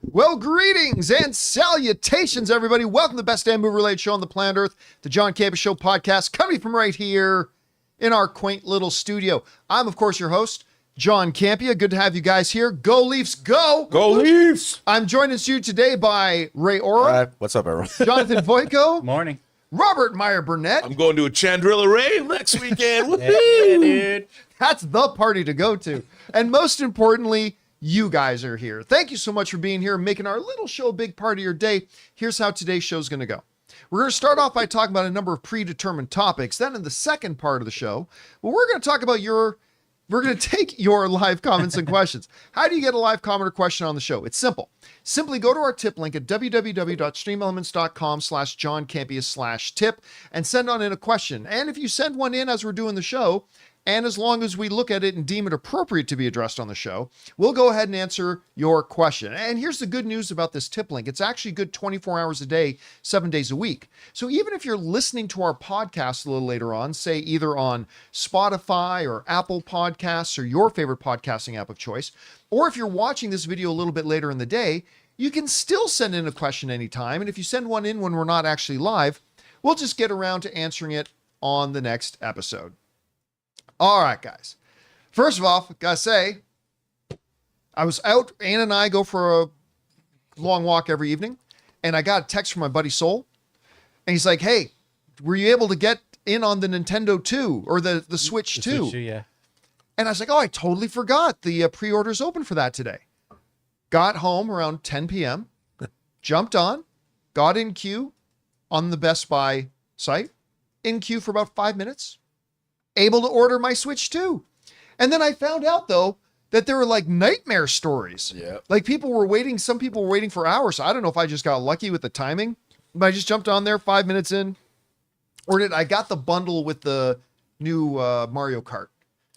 Well, greetings and salutations, everybody. Welcome to the best damn movie-related show on the planet Earth, the John Campea Show podcast, coming from right here in our quaint little studio. I'm, of course, your host, John Campea. Good to have you guys here. Go Leafs, go! Go Leafs! I'm joined in studio today by Ray Ora. What's up, everyone? Jonathan Voico. Morning. Robert Meyer Burnett. I'm going to a Chandrilla Ray next weekend. Yeah, dude. That's the party to go to. And most importantly, you guys are here. Thank you so much for being here and making our little show a big part of your day. Here's how today's show is going to go. We're going to start off by talking about a number of predetermined topics. Then in the second part of the show, well, we're going to talk about we're going to take your live comments and questions. How do you get a live comment or question on the show? It's simple. Simply go to our tip link at www.streamelements.com/JohnCampea/tip and send on in a question. And if you send one in as we're doing the show, and as long as we look at it and deem it appropriate to be addressed on the show, we'll go ahead and answer your question. And here's the good news about this tip link. It's actually good 24 hours a day, 7 days a week. So even if you're listening to our podcast a little later on, say either on Spotify or Apple Podcasts or your favorite podcasting app of choice, or if you're watching this video a little bit later in the day, you can still send in a question anytime. And if you send one in when we're not actually live, we'll just get around to answering it on the next episode. All right, guys. First of all, gotta say, I was out. Ann and I go for a long walk every evening, and I got a text from my buddy Soul, and he's like, "Hey, were you able to get in on the Nintendo 2 or the Switch 2?" Switch 2, yeah. And I was like, "Oh, I totally forgot. The pre-order's open for that today." Got home around 10 p.m., jumped on, got in queue on the Best Buy site, in queue for about 5 minutes. Able to order my Switch 2. And then I found out, though, that there were like nightmare stories. Yeah. Like some people were waiting for hours. So I don't know if I just got lucky with the timing, but I just jumped on there 5 minutes in. I got the bundle with the new Mario Kart.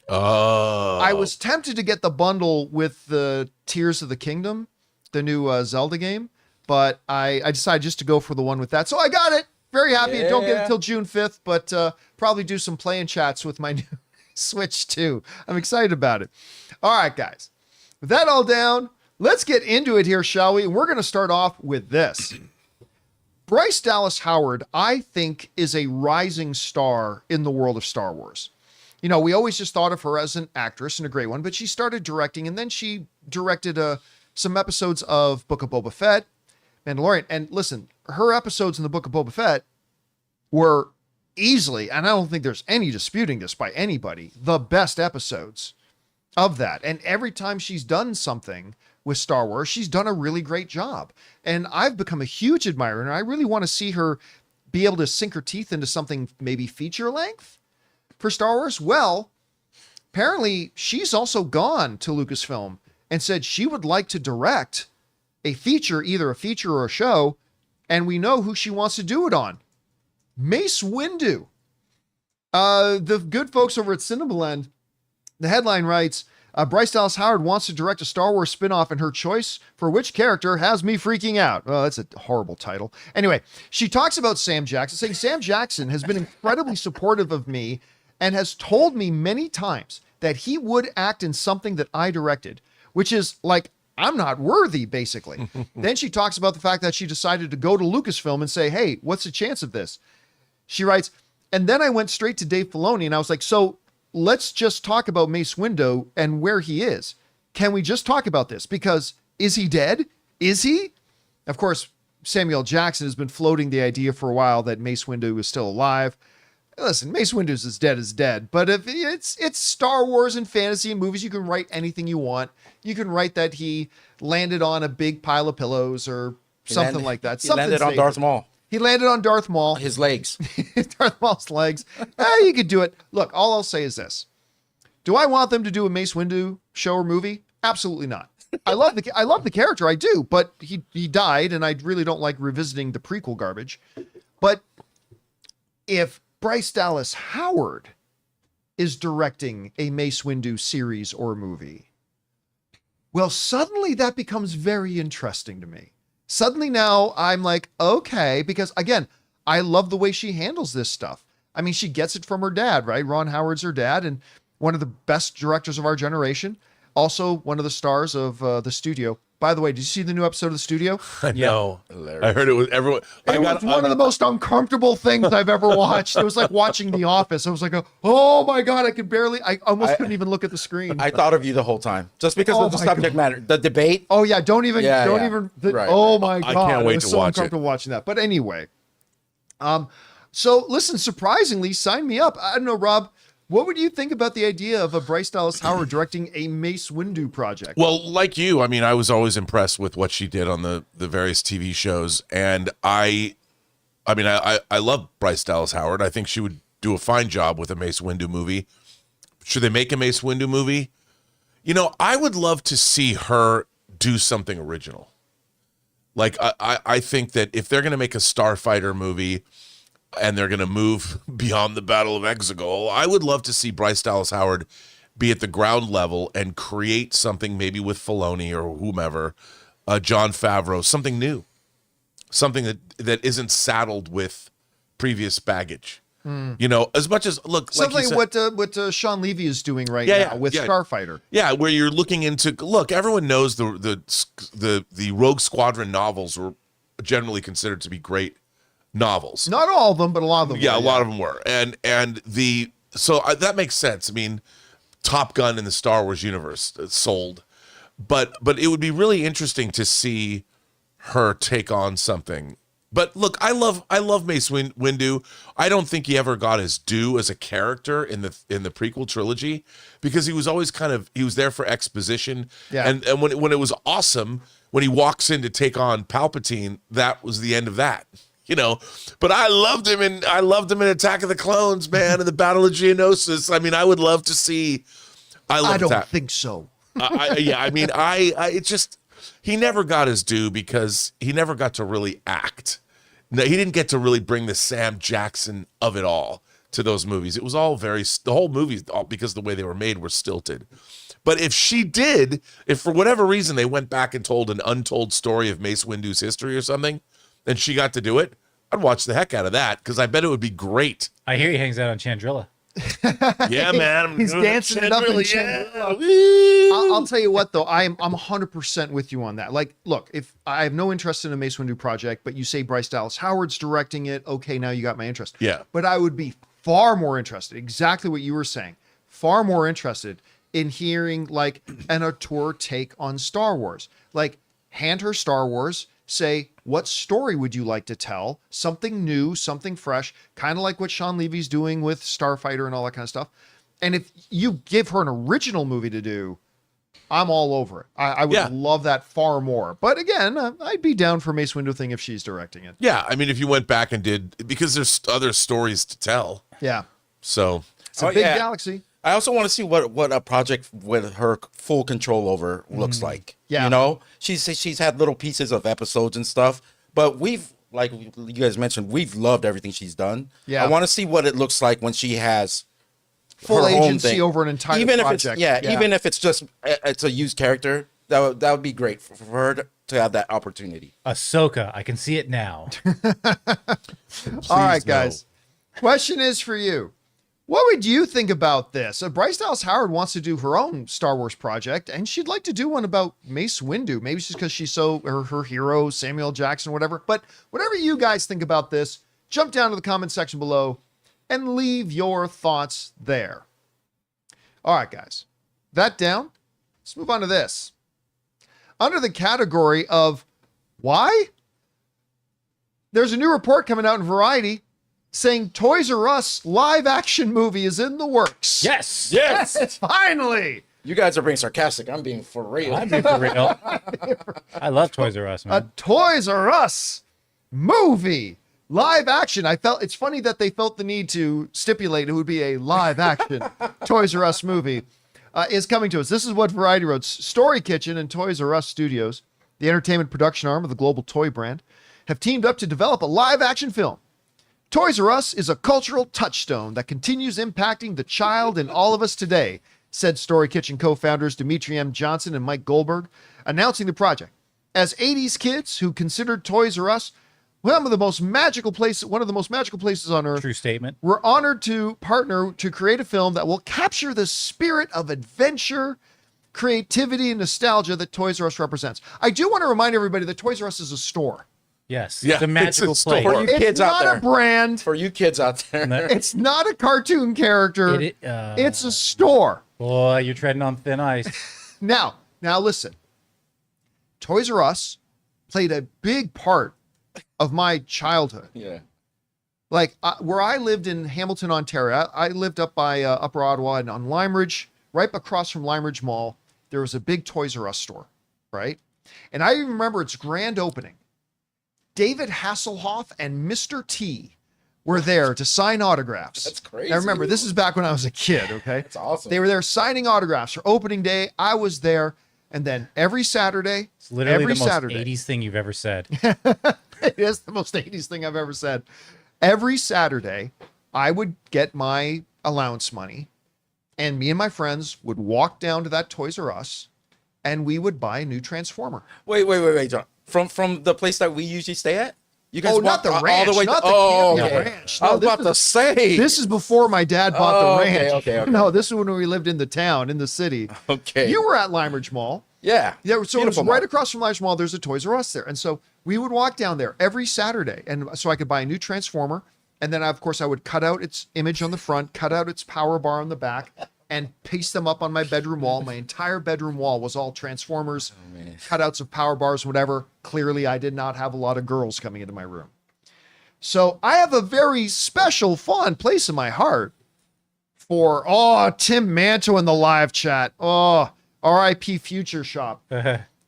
Oh. I was tempted to get the bundle with the Tears of the Kingdom, the new Zelda game, but I decided just to go for the one with that. So I got it. Very happy. Yeah. Don't get it till June 5th, but probably do some play and chats with my new Switch 2. I'm excited about it. All right, guys. With that all down, let's get into it here, shall we? And we're going to start off with this. Bryce Dallas Howard, I think, is a rising star in the world of Star Wars. You know, we always just thought of her as an actress and a great one, but she started directing, and then she directed some episodes of Book of Boba Fett, Mandalorian. And listen, her episodes in the Book of Boba Fett were easily, and I don't think there's any disputing this by anybody, the best episodes of that. And every time she's done something with Star Wars, she's done a really great job. And I've become a huge admirer, and I really want to see her be able to sink her teeth into something maybe feature length for Star Wars. Well, apparently she's also gone to Lucasfilm and said she would like to direct a feature, either a feature or a show, and we know who she wants to do it on. Mace Windu. The good folks over at Cineblend, the headline writes, Bryce Dallas Howard wants to direct a Star Wars spinoff, and her choice for which character has me freaking out. Well, that's a horrible title. Anyway, she talks about Sam Jackson, saying Sam Jackson has been incredibly supportive of me and has told me many times that he would act in something that I directed, which is like, I'm not worthy, basically. Then she talks about the fact that she decided to go to Lucasfilm and say, hey, what's the chance of this? She writes, and then I went straight to Dave Filoni and I was like, so let's just talk about Mace Windu and where he is. Can we just talk about this? Because is he dead? Is he? Of course, Samuel Jackson has been floating the idea for a while that Mace Windu is still alive. Listen, Mace Windu's as dead, but if it's Star Wars and fantasy and movies, you can write anything you want. You can write that he landed on a big pile of pillows or something like that. He landed on Darth Maul. He landed on Darth Maul. His legs. Darth Maul's legs. You could do it. Look, all I'll say is this. Do I want them to do a Mace Windu show or movie? Absolutely not. I love the character, I do, but he died, and I really don't like revisiting the prequel garbage. But if Bryce Dallas Howard is directing a Mace Windu series or movie, well, suddenly that becomes very interesting to me. Suddenly now I'm like, okay, because again, I love the way she handles this stuff. I mean, she gets it from her dad, right? Ron Howard's her dad and one of the best directors of our generation. Also, one of the stars of the studio. By the way, did you see the new episode of the studio? I know. Hilarious. I heard it was everyone. It was one of the most uncomfortable things I've ever watched. It was like watching The Office. I was like, oh my God, I almost couldn't even look at the screen. I thought of you the whole time, just because Oh of the my subject matter, the debate. Oh yeah, don't even. Right, oh my I God, can't wait it was to so watch it. uncomfortable watching that. But anyway, so listen, surprisingly, sign me up. I don't know, Rob. What would you think about the idea of a Bryce Dallas Howard directing a Mace Windu project? Well, like you, I mean, I was always impressed with what she did on the various TV shows, and I love Bryce Dallas Howard. I think she would do a fine job with a Mace Windu movie. Should they make a Mace Windu movie? You know, I would love to see her do something original. Like, I think that if they're going to make a Starfighter movie and they're going to move beyond the Battle of Exegol, I would love to see Bryce Dallas Howard be at the ground level and create something maybe with Filoni or whomever, John Favreau, something new, something that isn't saddled with previous baggage. You know, as much as look, Something like you said, what Sean Levy is doing right now with Starfighter. Yeah, where you're looking into look. Everyone knows the Rogue Squadron novels were generally considered to be great novels. Not all of them, but a lot of them. Yeah, were, a lot of them were, and that makes sense. I mean, Top Gun in the Star Wars universe sold, but it would be really interesting to see her take on something. But look, I love Mace Windu. I don't think he ever got his due as a character in the prequel trilogy because he was always he was there for exposition. Yeah. And when it was awesome when he walks in to take on Palpatine, that was the end of that. You know, but I loved him in Attack of the Clones, man, in the Battle of Geonosis. I mean, I would love to see. I don't think so. It's just he never got his due because he never got to really act. No, he didn't get to really bring the Sam Jackson of it all to those movies. It was all the whole movie, because the way they were made, were stilted. But if for whatever reason they went back and told an untold story of Mace Windu's history or something, and she got to do it, I'd watch the heck out of that because I bet it would be great. I hear he hangs out on Chandrilla. Yeah, man. He's dancing it up in Chandrilla. I'll tell you what, though, I'm 100% with you on that. Like, look, if I have no interest in a Mace Windu project, but you say Bryce Dallas Howard's directing it, okay, now you got my interest. Yeah. But I would be far more interested, exactly what you were saying, far more interested in hearing like an auteur take on Star Wars. Like, hand her Star Wars, say, what story would you like to tell? Something new, something fresh, kind of like what Sean Levy's doing with Starfighter and all that kind of stuff. And if you give her an original movie to do, I'm all over it. I would love that far more. But again, I'd be down for Mace Windu thing if she's directing it. Yeah, I mean, if you went back and did, because there's other stories to tell. Yeah. So It's a big galaxy. I also want to see what a project with her full control over looks like. Yeah. You know, she's had little pieces of episodes and stuff, but we've, like you guys mentioned, we've loved everything she's done. Yeah. I want to see what it looks like when she has Full her own agency thing. over an entire even project. If it's, even if it's just it's a used character, that would be great for her to have that opportunity. Ahsoka, I can see it now. All right, no. guys. Question is for you. What would you think about this? Bryce Dallas Howard wants to do her own Star Wars project, and she'd like to do one about Mace Windu. Maybe it's just because she's her hero, Samuel Jackson, whatever. But whatever you guys think about this, jump down to the comment section below and leave your thoughts there. All right, guys. That down. Let's move on to this. Under the category of why? There's a new report coming out in Variety saying Toys R Us live action movie is in the works. Yes. Yes, finally. You guys are being sarcastic. I'm being for real. I'm being for real. I love Toys R Us, A man. Toys R Us movie live action. It's funny that they felt the need to stipulate it would be a live action Toys R Us movie is coming to us. This is what Variety wrote. Story Kitchen and Toys R Us Studios, the entertainment production arm of the global toy brand, have teamed up to develop a live action film. Toys R Us is a cultural touchstone that continues impacting the child in all of us today, said Story Kitchen co-founders Dimitri M. Johnson and Mike Goldberg, announcing the project. As 80s kids who considered Toys R Us one of the most magical places on earth, True statement. we're honored to partner to create a film that will capture the spirit of adventure creativity and nostalgia that Toys R Us represents. I do want to remind everybody that Toys R Us is a store. Yes. Yeah, It's a magical it's a place. store. For you It's kids out not there. a brand. For you kids out there. It's not a cartoon character. It's a store. Boy, you're treading on thin ice. Now listen. Toys R Us played a big part of my childhood. Yeah. Like where I lived in Hamilton, Ontario, I lived up by Upper Ottawa and on Lime Ridge, right across from Lime Ridge Mall, there was a big Toys R Us store, right? And I even remember its grand opening. David Hasselhoff and Mr. T were there to sign autographs. That's crazy. Now remember, this is back when I was a kid, okay? That's awesome. They were there signing autographs for opening day. I was there. And then every Saturday, It's literally every the most Saturday, 80s thing you've ever said. it is the most 80s thing I've ever said. Every Saturday, I would get my allowance money, and me and my friends would walk down to that Toys R Us, and we would buy a new Transformer. Wait, John. From the place that we usually stay at? You guys Oh, not walked the all ranch, the way not the oh, Campea okay. Ranch. I No, was about to say. This is before my dad bought Oh, the okay, ranch. okay. No, this is when we lived in the town, in the city. Okay. You were at Lime Ridge Mall. Yeah. Yeah, so it was Beautiful right mall. across from Lime Ridge Mall. There's a Toys R Us there. And so we would walk down there every Saturday. And so I could buy a new Transformer. And then, of course, I would cut out its image on the front, cut out its power bar on the back, and paste them up on my bedroom wall. My entire bedroom wall was all Transformers, cutouts of power bars, whatever. Clearly, I did not have a lot of girls coming into my room. So I have a very special, fond place in my heart for, Tim Manto in the live chat. R.I.P. Future Shop.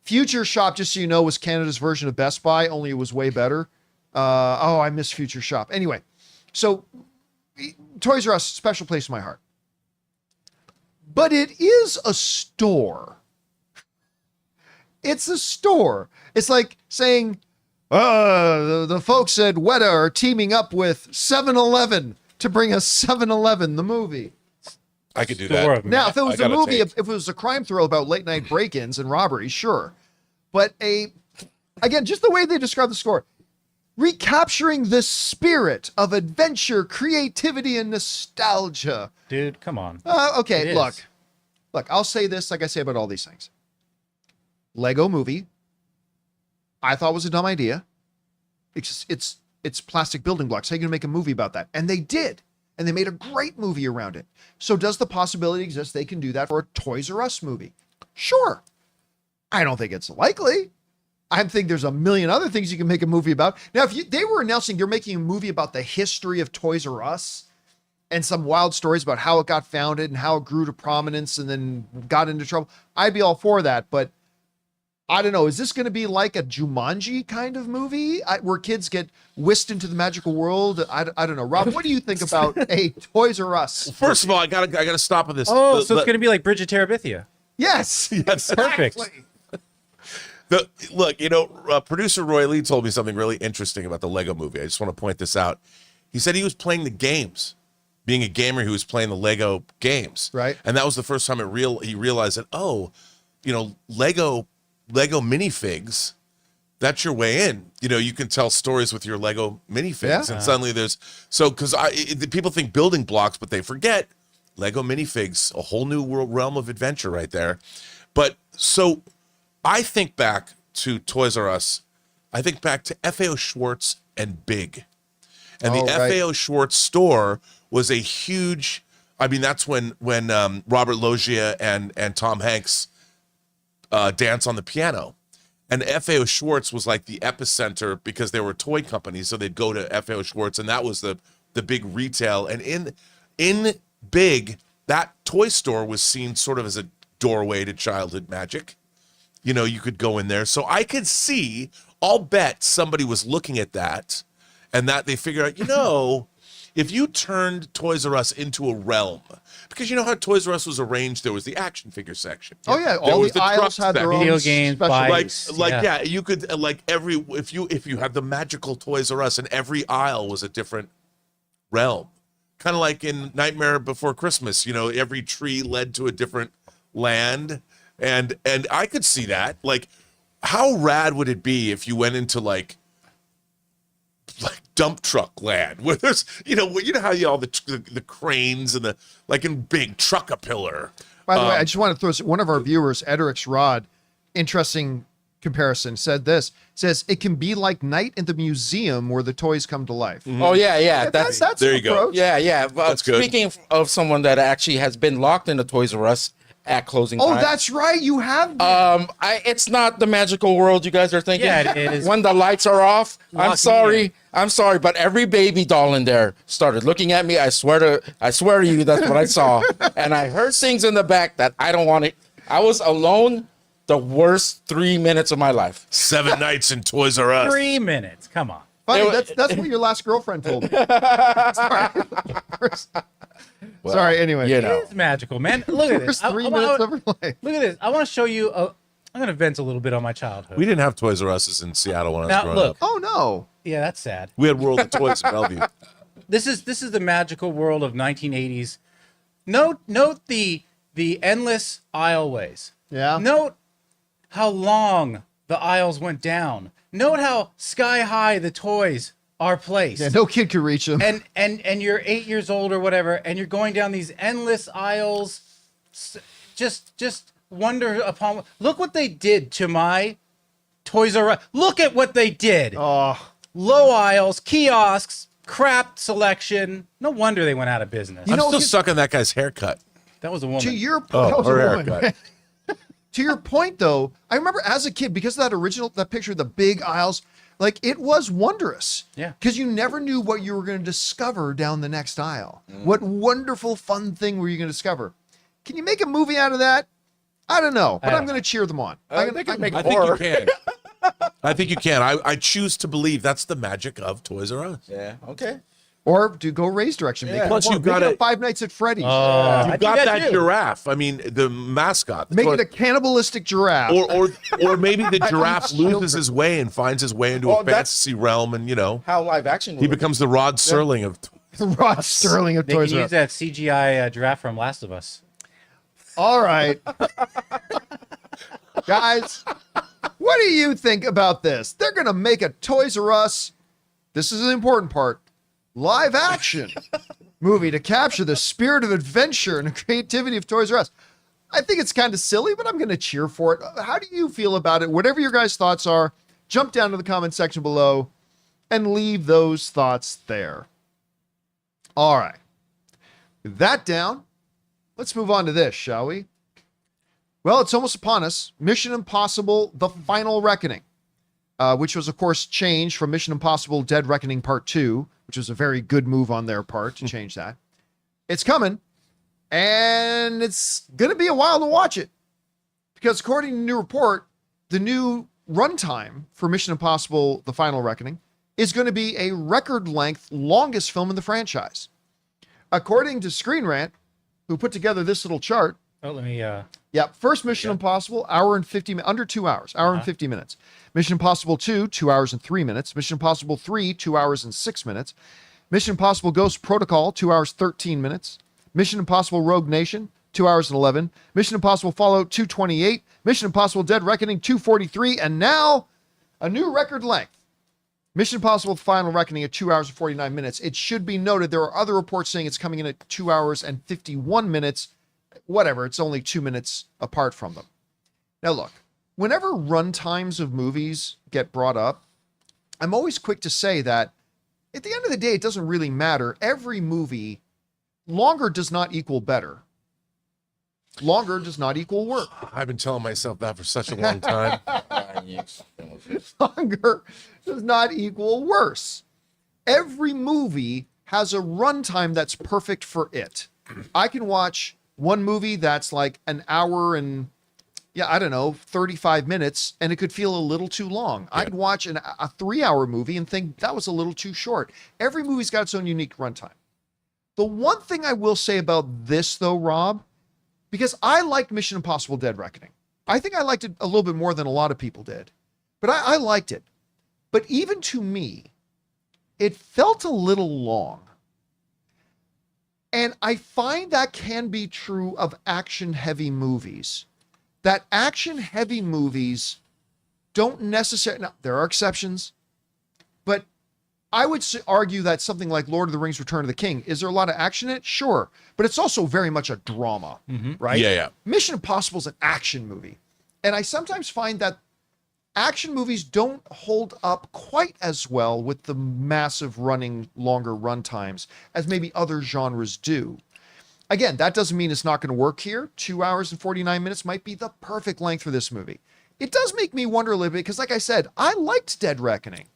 Future Shop, just so you know, was Canada's version of Best Buy, only it was way better. I miss Future Shop. Anyway, so Toys R Us, special place in my heart. But it is a store. It's a store. It's like saying, the folks at Weta are teaming up with 7-Eleven to bring us 7-Eleven, the movie. I could do Store that. of Now, if it was I a gotta movie, take- if it was a crime thriller about late night break-ins and robberies, sure. But again, just the way they describe the score, recapturing the spirit of adventure, creativity, and nostalgia. Dude, come on. Okay, It look, is. I'll say this like I say about all these things. Lego movie, I thought was a dumb idea. It's plastic building blocks. How are you going to make a movie about that? And they did. And they made a great movie around it. So does the possibility exist they can do that for a Toys R Us movie? Sure. I don't think it's likely. I think there's a million other things you can make a movie about. Now, if they were announcing they're making a movie about the history of Toys R Us and some wild stories about how it got founded and how it grew to prominence and then got into trouble, I'd be all for that. But I don't know. Is this going to be like a Jumanji kind of movie where kids get whisked into the magical world? I don't know. Rob, what do you think about a Toys R Us? First of all, I gotta stop with this. Oh, so it's going to be like Bridge of Terabithia. Yes. Yes. Perfect. Exactly. Look, producer Roy Lee told me something really interesting about the Lego movie. I just want to point this out. He said he was playing the games, being a gamer who was playing the Lego games. Right. And that was the first time he realized that, Lego minifigs, that's your way in. You can tell stories with your Lego minifigs. Yeah. And suddenly because people think building blocks, but they forget Lego minifigs, a whole new realm of adventure right there. But so I think back to Toys R Us. I think back to FAO Schwartz and Big. And the right. FAO Schwartz store was a huge, that's when Robert Loggia and Tom Hanks dance on the piano. And FAO Schwartz was like the epicenter because they were a toy company. So they'd go to FAO Schwartz, and that was the big retail. And in Big, that toy store was seen sort of as a doorway to childhood magic. You could go in there. So I could see, I'll bet somebody was looking at that and that they figured out, if you turned Toys R Us into a realm, because you know how Toys R Us was arranged, there was the action figure section. Oh yeah, There all was the aisles truck had their section. own Video games, special. bikes. Yeah, you could if you had the magical Toys R Us, and every aisle was a different realm. Kind of like in Nightmare Before Christmas, every tree led to a different land. And I could see that. Like, how rad would it be if you went into like dump truck land where there's how all the cranes and the like in Big Truck-a-Pillar. By the way, I just want to throw one of our viewers, Edrix Rod, interesting comparison, said this. Says it can be like night in the museum where the toys come to life. Oh yeah. That's There you go. approach. yeah. That's good. Speaking of someone that actually has been locked in the Toys R Us at closing Oh, time. that's right. You have. It's not the magical world you guys are thinking. Yeah, it is. When the lights are off, Lock me I'm sorry, but every baby doll in there started looking at me. I swear to you, that's what I saw, and I heard things in the back that I don't want to. I was alone. The worst 3 minutes of my life. 7 nights in Toys R Us. 3 minutes. Come on. Funny, It- that's what your last girlfriend told me. Sorry. Anyway, You know. It's magical, man. Look at this. first 3 minutes of her life. Look at this. I want to show you. I'm going to vent a little bit on my childhood. We didn't have Toys R Us in Seattle when I was Now, growing look. up. Oh no. Yeah, that's sad. We had World of Toys in Bellevue. This is the magical world of 1980s. Note the endless aisleways. Yeah. Note how long the aisles went down. Note how sky high the toys are placed. Yeah, no kid could reach them. And you're 8 years old or whatever, and you're going down these endless aisles. Just wonder upon. Look what they did to my Toys R Us. Look at what they did. Oh, Low aisles, kiosks, crap selection. No wonder they went out of business. You I'm know, still his- stuck on that guy's haircut. That was a woman. to your Oh, that was a her woman. haircut. To your point, though, I remember as a kid, because of that picture of the big aisles, like it was wondrous. Yeah. Because you never knew what you were going to discover down the next aisle. What wonderful, fun thing were you going to discover? Can you make a movie out of that? I don't know, but I I'm don't going to cheer them on. I think it'd make I think horror. you can. I think you can. I choose to believe that's the magic of Toys R Us. Yeah. Okay. Or do go Ray's direction. Make Yeah. it Plus, more. you've got Make it it- a Five Nights at Freddy's. I You've do got that too. giraffe. I mean, the mascot. Make it a cannibalistic giraffe. or maybe the giraffe loses his way and finds his way into Oh, a fantasy realm, and How live action? he would becomes the Rod Serling of. Rod Sterling of They can Toys R use Us. that CGI giraffe from Last of Us. All right. Guys, what do you think about this? They're going to make a Toys R Us, this is an important part, live action movie to capture the spirit of adventure and creativity of Toys R Us. I think it's kind of silly, but I'm going to cheer for it. How do you feel about it? Whatever your guys' thoughts are, jump down to the comment section below and leave those thoughts there. All right. With that down, let's move on to this, shall we? Well, it's almost upon us. Mission Impossible: The Final Reckoning, which was, of course, changed from Mission Impossible: Dead Reckoning Part 2, which was a very good move on their part to change that. It's coming, and it's going to be a while to watch it. Because according to a new report, the new runtime for Mission Impossible: The Final Reckoning is going to be a record-length, longest film in the franchise. According to Screen Rant, who put together this little chart, Oh, let me. yeah, first Mission Impossible, hour and 50 minutes, under 2 hours, hour and 50 minutes. Mission Impossible 2, 2 hours and 3 minutes. Mission Impossible 3, 2 hours and 6 minutes. Mission Impossible Ghost Protocol, 2 hours, 13 minutes. Mission Impossible Rogue Nation, 2 hours and 11. Mission Impossible Fallout, 228. Mission Impossible Dead Reckoning, 243. And now, a new record length. Mission Impossible Final Reckoning at 2 hours and 49 minutes. It should be noted there are other reports saying it's coming in at 2 hours and 51 minutes. Whatever, it's only 2 minutes apart from them. Now look, whenever run times of movies get brought up, I'm always quick to say that at the end of the day, it doesn't really matter. Every movie, longer does not equal better. Longer does not equal work. I've been telling myself that for such a long time. Longer does not equal worse. Every movie has a runtime that's perfect for it. I can watch one movie that's like an hour and, yeah, I don't know, 35 minutes, and it could feel a little too long. I could watch a 3-hour movie and think that was a little too short. Every movie's got its own unique runtime. The one thing I will say about this, though, Rob, because I liked Mission Impossible Dead Reckoning. I think I liked it a little bit more than a lot of people did, but I liked it. But even to me, it felt a little long. And I find that can be true of action-heavy movies. That action-heavy movies don't necessarily, now, there are exceptions, but I would argue that something like Lord of the Rings Return of the King, is there a lot of action in it? Sure. But it's also very much a drama, right? Yeah. Mission Impossible is an action movie. And I sometimes find that action movies don't hold up quite as well with the massive running longer run times as maybe other genres do. Again, that doesn't mean it's not going to work here. 2 hours and 49 minutes might be the perfect length for this movie. It does make me wonder a little bit because, like I said, I liked Dead Reckoning,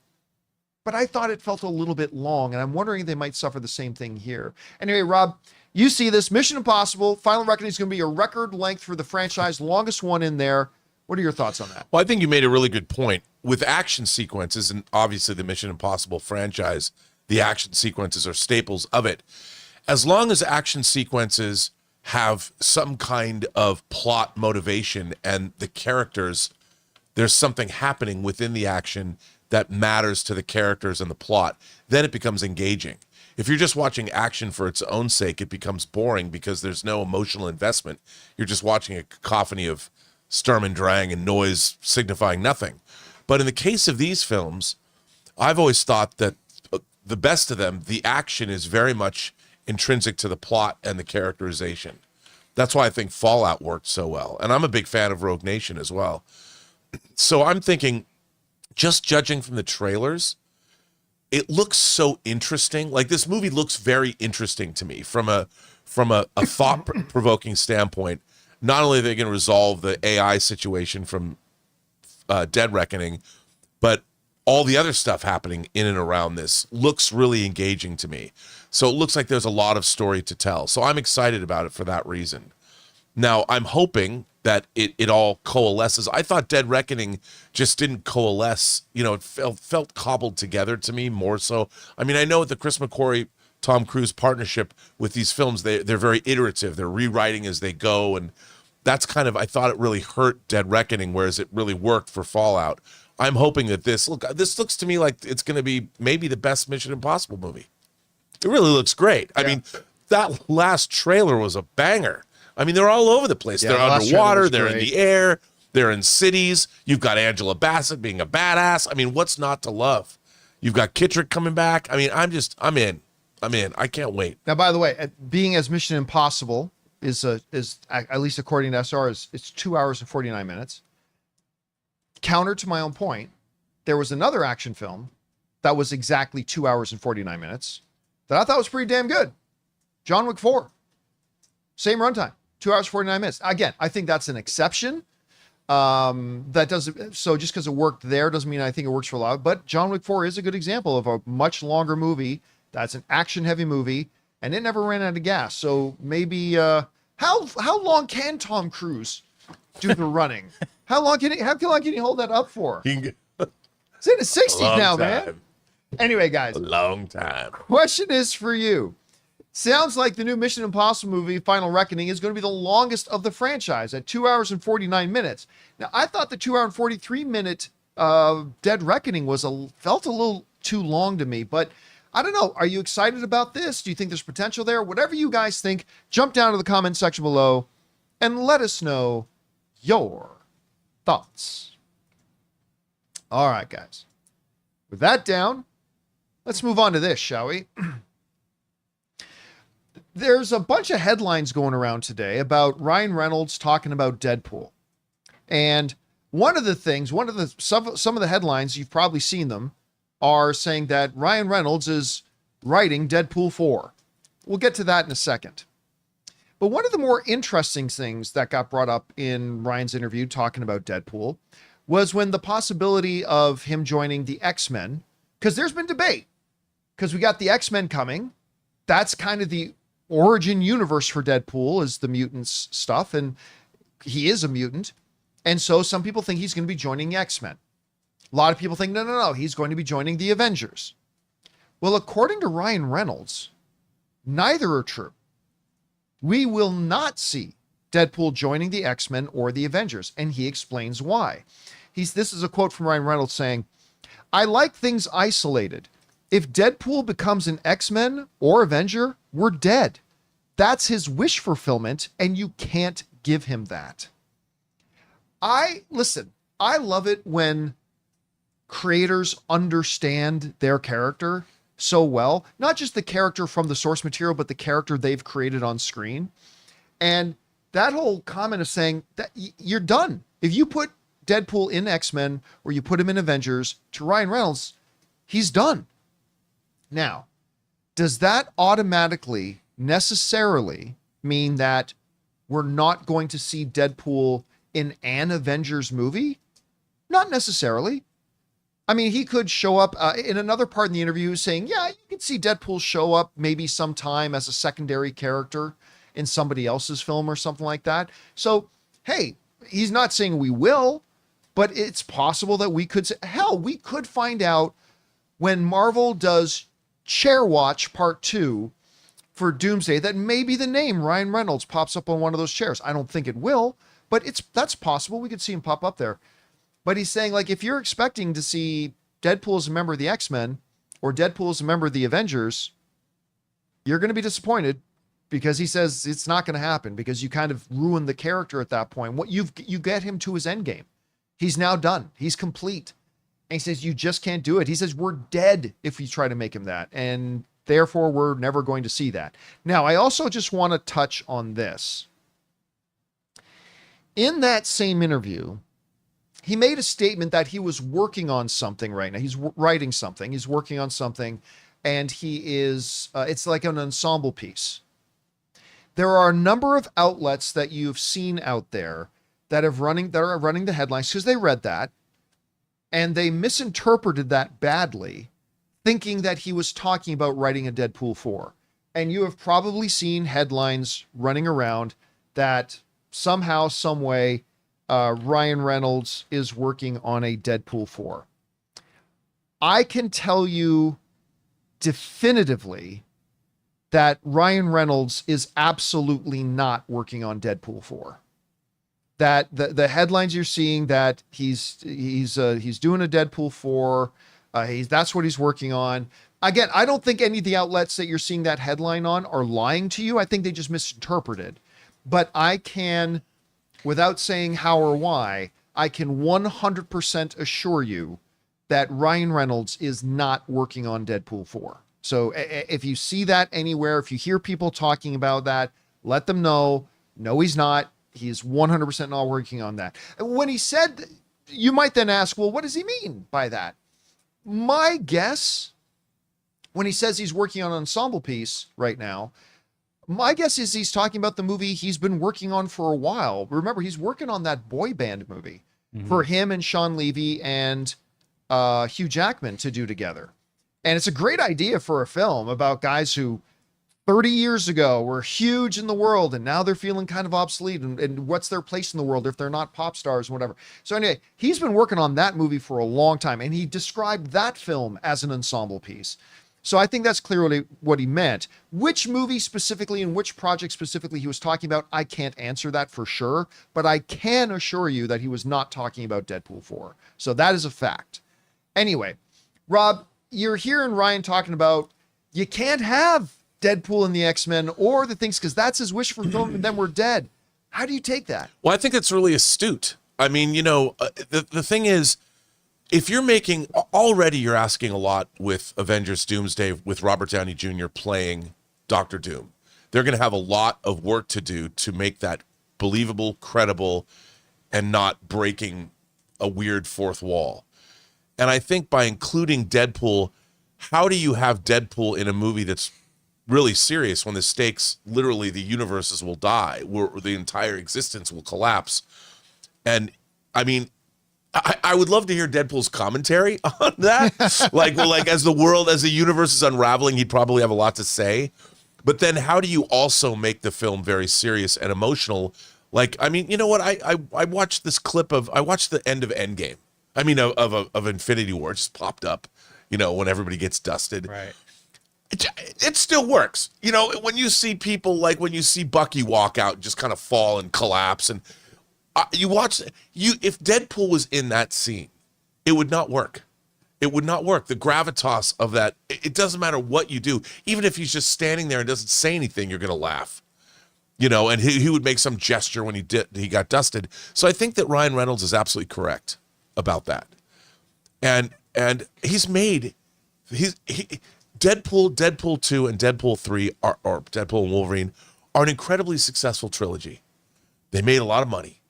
but I thought it felt a little bit long, and I'm wondering if they might suffer the same thing here. Anyway, Rob, you see this. Mission Impossible, Final Reckoning is going to be a record length for the franchise, longest one in there. What are your thoughts on that? Well, I think you made a really good point. With action sequences, and obviously the Mission Impossible franchise, the action sequences are staples of it. As long as action sequences have some kind of plot motivation and the characters, there's something happening within the action that matters to the characters and the plot, then it becomes engaging. If you're just watching action for its own sake, it becomes boring because there's no emotional investment. You're just watching a cacophony of Sturm and Drang and noise signifying nothing. But in the case of these films, I've always thought that the best of them, the action is very much intrinsic to the plot and the characterization. That's why I think Fallout worked so well. And I'm a big fan of Rogue Nation as well. So I'm thinking, just judging from the trailers, it looks so interesting. Like, this movie looks very interesting to me from a thought-provoking standpoint. Not only are they going to resolve the AI situation from Dead Reckoning, but all the other stuff happening in and around this looks really engaging to me. So it looks like there's a lot of story to tell. So I'm excited about it for that reason. Now, I'm hoping that it all coalesces. I thought Dead Reckoning just didn't coalesce. You know, it felt cobbled together to me more so. I mean, I know the Chris McQuarrie, Tom Cruise partnership with these films, they're very iterative. They're rewriting as they go. And that's kind of, I thought it really hurt Dead Reckoning, whereas it really worked for Fallout. I'm hoping that this looks to me like it's going to be maybe the best Mission Impossible movie. It really looks great. Yeah. I mean, that last trailer was a banger. I mean, they're all over the place. Yeah, they're underwater, they're in the air, they're in cities. You've got Angela Bassett being a badass. I mean, what's not to love? You've got Kittrick coming back. I mean, I'm in. I can't wait. Now, by the way, being as Mission Impossible is at least according to SR, it's 2 hours and 49 minutes. Counter to my own point, there was another action film that was exactly 2 hours and 49 minutes that I thought was pretty damn good. John Wick 4. Same runtime, 2 hours, 49 minutes. Again, I think that's an exception. That doesn't, so just because it worked there doesn't mean I think it works for a lot. But John Wick 4 is a good example of a much longer movie. That's an action heavy movie, and it never ran out of gas. So maybe, how long can Tom Cruise do the running? How long can he hold that up for? He's in his 60s now, man. Anyway, guys. A long time. Question is for you. Sounds like the new Mission Impossible movie, Final Reckoning, is going to be the longest of the franchise at 2 hours and 49 minutes. Now, I thought the 2 hour and 43 minute Dead Reckoning felt a little too long to me, but I don't know. Are you excited about this? Do you think there's potential there? Whatever you guys think, jump down to the comment section below and let us know your thoughts. All right, guys. With that down, let's move on to this, shall we? There's a bunch of headlines going around today about Ryan Reynolds talking about Deadpool. And some of the headlines, you've probably seen them, are saying that Ryan Reynolds is writing Deadpool 4. We'll get to that in a second. But one of the more interesting things that got brought up in Ryan's interview talking about Deadpool was when the possibility of him joining the X-Men, because there's been debate, because we got the X-Men coming. That's kind of the origin universe for Deadpool, is the mutants stuff, and he is a mutant. And so some people think he's going to be joining the X-Men. A lot of people think, no, he's going to be joining the Avengers. Well, according to Ryan Reynolds, neither are true. We will not see Deadpool joining the X-Men or the Avengers, and he explains why. This is a quote from Ryan Reynolds saying, "I like things isolated. If Deadpool becomes an X-Men or Avenger, we're dead. That's his wish fulfillment, and you can't give him that." I love it when creators understand their character so well, not just the character from the source material, but the character they've created on screen. And that whole comment of saying that you're done. If you put Deadpool in X-Men or you put him in Avengers to Ryan Reynolds, he's done. Now, does that automatically necessarily mean that we're not going to see Deadpool in an Avengers movie? Not necessarily. I mean, he could show up in another part in the interview saying, yeah, you can see Deadpool show up maybe sometime as a secondary character in somebody else's film or something like that. So, hey, he's not saying we will, but it's possible that we could say, hell, we could find out when Marvel does Chair Watch Part 2 for Doomsday that maybe the name Ryan Reynolds pops up on one of those chairs. I don't think it will, but that's possible. We could see him pop up there. But he's saying, like, if you're expecting to see Deadpool as a member of the X-Men or Deadpool as a member of the Avengers, you're going to be disappointed, because he says it's not going to happen because you kind of ruin the character at that point. What you get him to his end game. He's now done. He's complete. And he says, you just can't do it. He says, we're dead if you try to make him that. And therefore, we're never going to see that. Now, I also just want to touch on this. In that same interview, he made a statement that he was working on something right now. He's writing something. He's working on something. And he is, it's like an ensemble piece. There are a number of outlets that you've seen out there that are running the headlines because they read that and they misinterpreted that badly, thinking that he was talking about writing a Deadpool 4. And you have probably seen headlines running around that somehow, some way, Ryan Reynolds is working on a Deadpool 4. I can tell you definitively that Ryan Reynolds is absolutely not working on Deadpool 4. That the headlines you're seeing that he's doing a Deadpool 4, that's what he's working on. Again, I don't think any of the outlets that you're seeing that headline on are lying to you. I think they just misinterpreted. But I can, without saying how or why, I can 100% assure you that Ryan Reynolds is not working on Deadpool 4. So if you see that anywhere, if you hear people talking about that, let them know. No, he's not. He's 100% not working on that. When he said, you might then ask, well, what does he mean by that? My guess, when he says he's working on an ensemble piece right now, my guess is he's talking about the movie he's been working on for a while. Remember, he's working on that boy band movie for him and Sean Levy and Hugh Jackman to do together. And it's a great idea for a film about guys who 30 years ago were huge in the world and now they're feeling kind of obsolete, and what's their place in the world if they're not pop stars and whatever. So anyway, he's been working on that movie for a long time, and he described that film as an ensemble piece. So I think that's clearly what he meant. Which movie specifically and which project specifically he was talking about, I can't answer that for sure, but I can assure you that he was not talking about Deadpool 4. So that is a fact. Anyway, Rob, you're hearing Ryan talking about you can't have Deadpool and the X-Men or the things because that's his wish fulfillment and then we're dead. How do you take that? Well, I think it's really astute. I mean, the thing is, if you're making, already you're asking a lot with Avengers Doomsday with Robert Downey Jr. playing Doctor Doom. They're going to have a lot of work to do to make that believable, credible, and not breaking a weird fourth wall. And I think by including Deadpool, how do you have Deadpool in a movie that's really serious when the stakes, literally the universes will die, where the entire existence will collapse? And I mean, I would love to hear Deadpool's commentary on that. like as the universe is unraveling, he'd probably have a lot to say. But then how do you also make the film very serious and emotional? Like, I mean, you know what? I watched this clip I watched the end of Endgame. I mean, of Infinity War. It just popped up, when everybody gets dusted. Right. It still works. When you see people, like when you see Bucky walk out and just kind of fall and collapse, and if Deadpool was in that scene, it would not work. It would not work. The gravitas of that, it doesn't matter what you do. Even if he's just standing there and doesn't say anything, you're going to laugh. And he would make some gesture when he got dusted. So I think that Ryan Reynolds is absolutely correct about that. and Deadpool 2 and Deadpool 3 or Deadpool and Wolverine are an incredibly successful trilogy. They made a lot of money.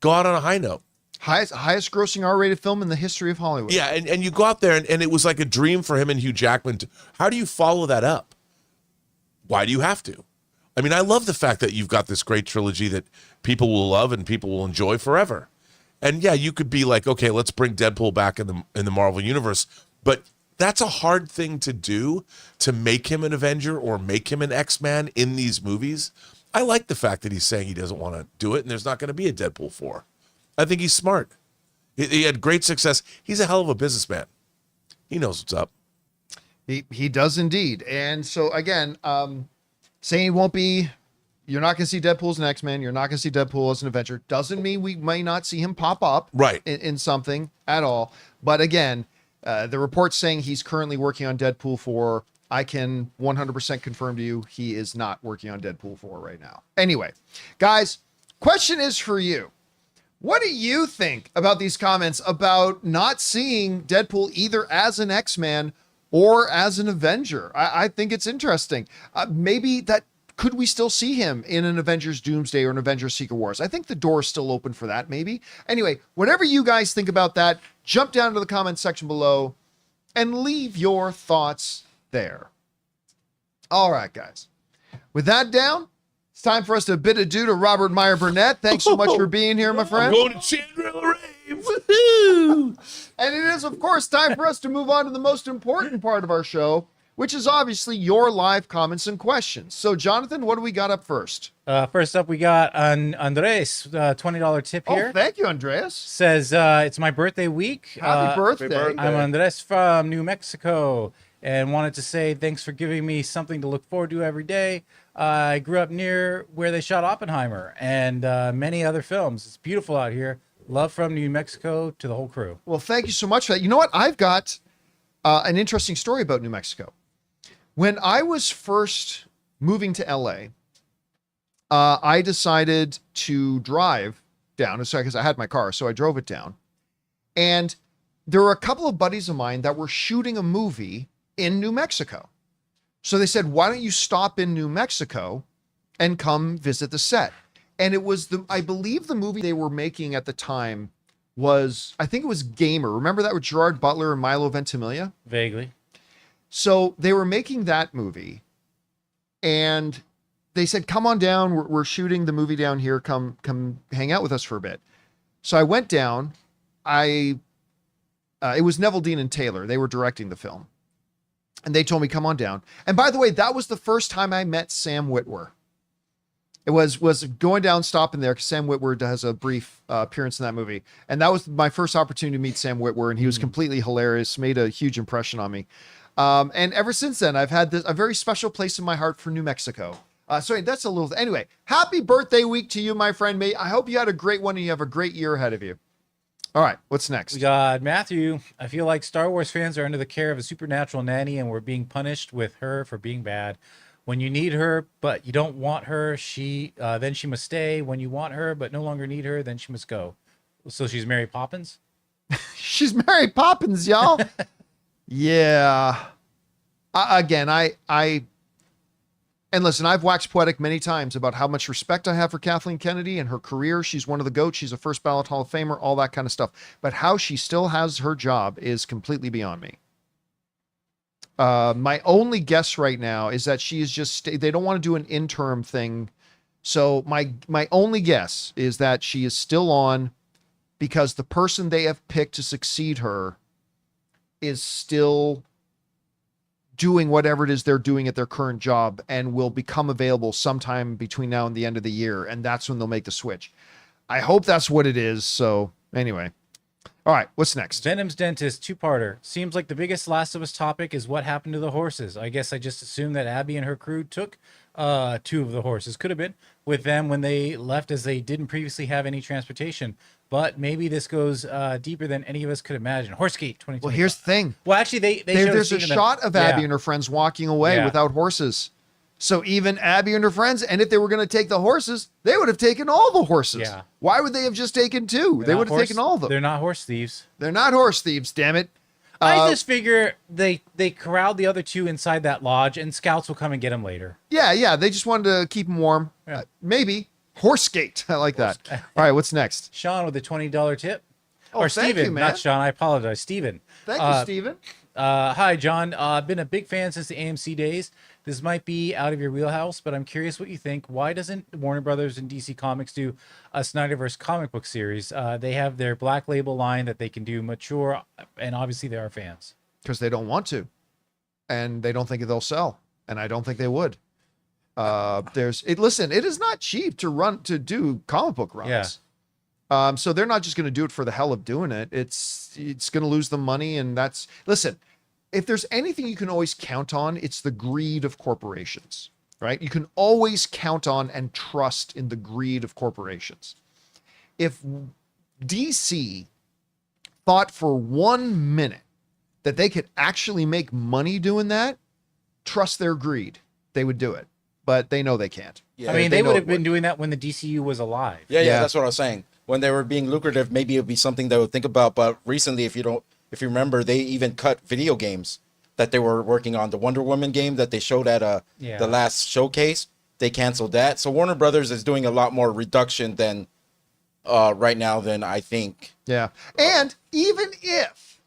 Go out on a high note. Highest grossing R-rated film in the history of Hollywood. Yeah, and you go out there and it was like a dream for him and Hugh Jackman. How do you follow that up? Why do you have to? I mean, I love the fact that you've got this great trilogy that people will love and people will enjoy forever. And yeah, you could be like, okay, let's bring Deadpool back in the Marvel Universe, but that's a hard thing to do, to make him an Avenger or make him an X-Man in these movies. I like the fact that he's saying he doesn't want to do it and there's not going to be a Deadpool 4. I think he's smart. He had great success. He's a hell of a businessman. He knows what's up. He does indeed. And so again, saying he won't be, you're not going to see Deadpool as an X-Men, you're not going to see Deadpool as an Avenger, doesn't mean we may not see him pop up Right. in something at all. But again, the report's saying he's currently working on Deadpool 4. I can 100% confirm to you he is not working on Deadpool 4 right now. Anyway, guys, question is for you. What do you think about these comments about not seeing Deadpool either as an X-Man or as an Avenger? I think it's interesting. Maybe that, could we still see him in an Avengers Doomsday or an Avengers Secret Wars? I think the door is still open for that, maybe. Anyway, whatever you guys think about that, jump down to the comments section below and leave your thoughts there. All right, guys. With that down, it's time for us to bid adieu to Robert Meyer Burnett. Thanks so much for being here, my friend. I'm going to Chandler Ray. Woohoo! And it is, of course, time for us to move on to the most important part of our show, which is obviously your live comments and questions. So, Jonathan, what do we got up first? First up, we got Andres, $20 tip here. Oh, thank you, Andreas. Says, it's my birthday week. Happy birthday. I'm Andres from New Mexico and wanted to say thanks for giving me something to look forward to every day. I grew up near where they shot Oppenheimer and many other films. It's beautiful out here. Love from New Mexico to the whole crew. Well, thank you so much for that. You know what? I've got an interesting story about New Mexico. When I was first moving to LA, I decided to drive down, because I had my car, so I drove it down. And there were a couple of buddies of mine that were shooting a movie in New Mexico. So they said, why don't you stop in New Mexico and come visit the set? And it was I believe the movie they were making at the time was, I think it was Gamer. Remember that with Gerard Butler and Milo Ventimiglia? Vaguely. So they were making that movie and they said, come on down. We're shooting the movie down here. Come hang out with us for a bit. So I went down. It was Neville Dean and Taylor. They were directing the film. And they told me, come on down. And by the way, that was the first time I met Sam Witwer. It was going down, stopping there, because Sam Witwer has a brief appearance in that movie. And that was my first opportunity to meet Sam Witwer, and he was completely hilarious, made a huge impression on me. And ever since then, I've had a very special place in my heart for New Mexico. Sorry, that's a little... Anyway, happy birthday week to you, my friend May. I hope you had a great one and you have a great year ahead of you. All right, what's next? We got Matthew. I feel like Star Wars fans are under the care of a supernatural nanny and we're being punished with her for being bad. When you need her, but you don't want her, then she must stay. When you want her, but no longer need her, then she must go. So she's Mary Poppins? She's Mary Poppins, y'all. Yeah. And listen, I've waxed poetic many times about how much respect I have for Kathleen Kennedy and her career. She's one of the GOATs. She's a first ballot Hall of Famer, all that kind of stuff. But how she still has her job is completely beyond me. My only guess right now is that she is just, they don't want to do an interim thing. So my only guess is that she is still on because the person they have picked to succeed her is still doing whatever it is they're doing at their current job and will become available sometime between now and the end of the year. And that's when they'll make the switch. I hope that's what it is. So anyway, all right, what's next? Venom's Dentist, two-parter. Seems like the biggest Last of Us topic is what happened to the horses. I guess I just assumed that Abby and her crew took two of the horses. Could have been with them when they left, as they didn't previously have any transportation. But maybe this goes deeper than any of us could imagine. Horsegate 2020. Well, here's the thing. Well, actually, they there's a shot of Abby and her friends walking away without horses. So even Abby and her friends, and if they were going to take the horses, they would have taken all the horses. Yeah. Why would they have just taken 2? They would have taken all of them. They're not horse thieves. They're not horse thieves, damn it. I just figure they corralled the other 2 inside that lodge, and scouts will come and get them later. Yeah. They just wanted to keep them warm. Yeah. Maybe. Horse gate. I like that. All right, what's next? Sean with a $20 tip. Oh, Or thank Steven, you, man. not Sean. I apologize. Steven. Thank you, Steven. Hi, John. Been a big fan since the AMC days. This might be out of your wheelhouse, but I'm curious what you think. Why doesn't Warner Brothers and DC Comics do a Snyderverse comic book series? They have their Black Label line that they can do mature, and obviously they are fans. Because they don't want to. And they don't think they'll sell. And I don't think they would. Listen, it is not cheap to do comic book runs. Yeah. So they're not just going to do it for the hell of doing it. It's going to lose them money. And listen, if there's anything you can always count on, it's the greed of corporations, right? You can always count on and trust in the greed of corporations. If DC thought for 1 minute that they could actually make money doing that, trust their greed. They would do it, but they know they can't. Yeah. I mean, they know would have it been would. doing that when the DCU was alive. Yeah, that's what I was saying. When they were being lucrative, maybe it would be something they would think about. But recently, if you remember, they even cut video games that they were working on. The Wonder Woman game that they showed at the last showcase, they canceled that. So Warner Brothers is doing a lot more reduction than right now than I think. Yeah. And even if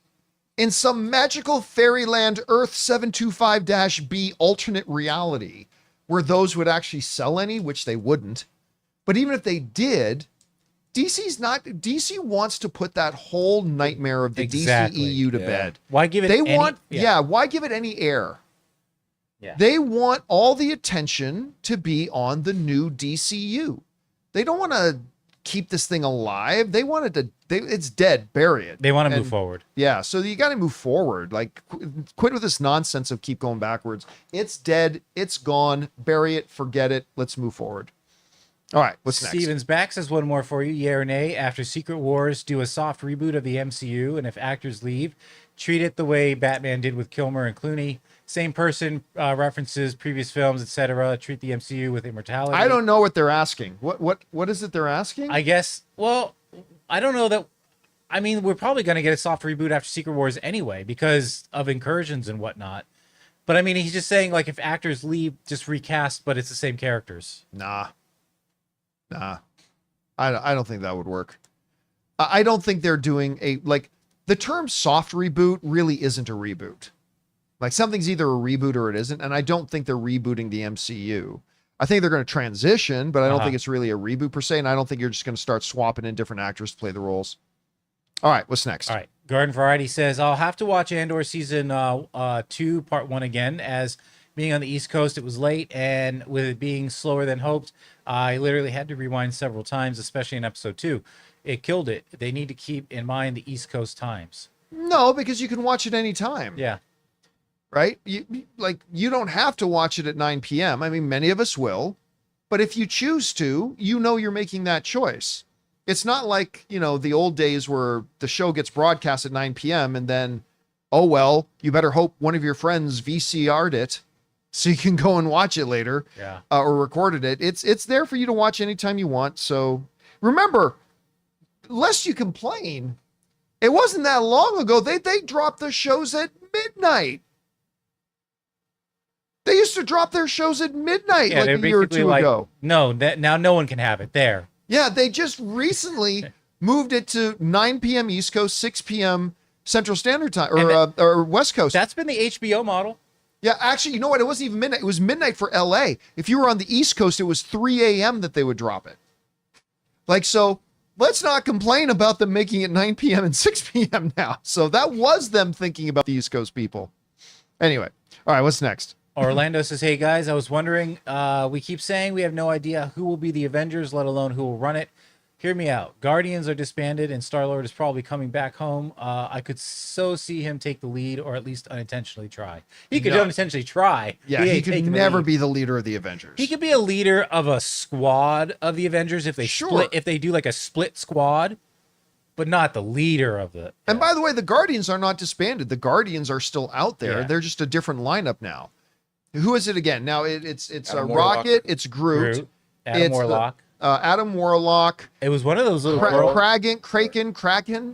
in some magical fairyland Earth 725-B alternate reality where those would actually sell any, which they wouldn't, but even if they did, DC wants to put that whole nightmare of the Exactly. DCEU to bed. Why give it Why give it any air? Yeah. They want all the attention to be on the new DCU. They don't want to keep this thing alive. They want it it's dead, bury it. They want to move forward. Yeah, so you got to move forward. Like, quit with this nonsense of keep going backwards. It's dead. It's gone. Bury it. Forget it. Let's move forward. All right, what's next? Stevens back says one more for you. Yeah or nay? After Secret Wars, do a soft reboot of the MCU, and if actors leave, treat it the way Batman did with Kilmer and Clooney. Same person, references previous films, etc. Treat the MCU with immortality. I don't know what they're asking. What is it they're asking? I guess. Well, I don't know that. I mean, we're probably going to get a soft reboot after Secret Wars anyway because of incursions and whatnot. But I mean, he's just saying like if actors leave, just recast, but it's the same characters. Nah. I don't think that would work. I don't think they're doing the term soft reboot really isn't a reboot. Like something's either a reboot or it isn't. And I don't think they're rebooting the MCU. I think they're going to transition, but I don't think it's really a reboot per se. And I don't think you're just going to start swapping in different actors to play the roles. All right, what's next? All right. Garden Variety says, I'll have to watch Andor season 2, part 1 again, as being on the East Coast, it was late, and with it being slower than hoped, I literally had to rewind several times, especially in episode 2. It killed it. They need to keep in mind the East Coast times. No, because you can watch it anytime. Yeah. Right? You don't have to watch it at 9 p.m. I mean, many of us will, but if you choose to, you're making that choice. It's not like, the old days where the show gets broadcast at 9 p.m. and then, oh, well, you better hope one of your friends VCR'd it so you can go and watch it later. Yeah. Or recorded it. It's there for you to watch anytime you want. So remember, lest you complain, it wasn't that long ago. They dropped the shows at midnight. They used to drop their shows at midnight like a year or two ago. No, now no one can have it there. Yeah, they just recently moved it to 9 p.m. East Coast, 6 p.m. Central Standard Time, or West Coast. That's been the HBO model. Yeah, actually, you know what? It wasn't even midnight. It was midnight for LA. If you were on the East Coast, it was 3 a.m. that they would drop it. So let's not complain about them making it 9 p.m. and 6 p.m. now. So that was them thinking about the East Coast people. Anyway, all right, what's next? Orlando says, hey guys, I was wondering, we keep saying we have no idea who will be the Avengers, let alone who will run it. Hear me out. Guardians are disbanded and Star-Lord is probably coming back home. I could so see him take the lead or at least unintentionally try. He could unintentionally try. Yeah, he could never be the leader of the Avengers. He could be a leader of a squad of the Avengers if they if they do like a split squad, but not the leader of the. And by the way, the Guardians are not disbanded. The Guardians are still out there. Yeah. They're just a different lineup now. Who is it again? Now it's Adam Warlock. Rocket. It's Groot. Groot, Adam It's Warlock. Adam Warlock. It was one of those little girls. Kraken.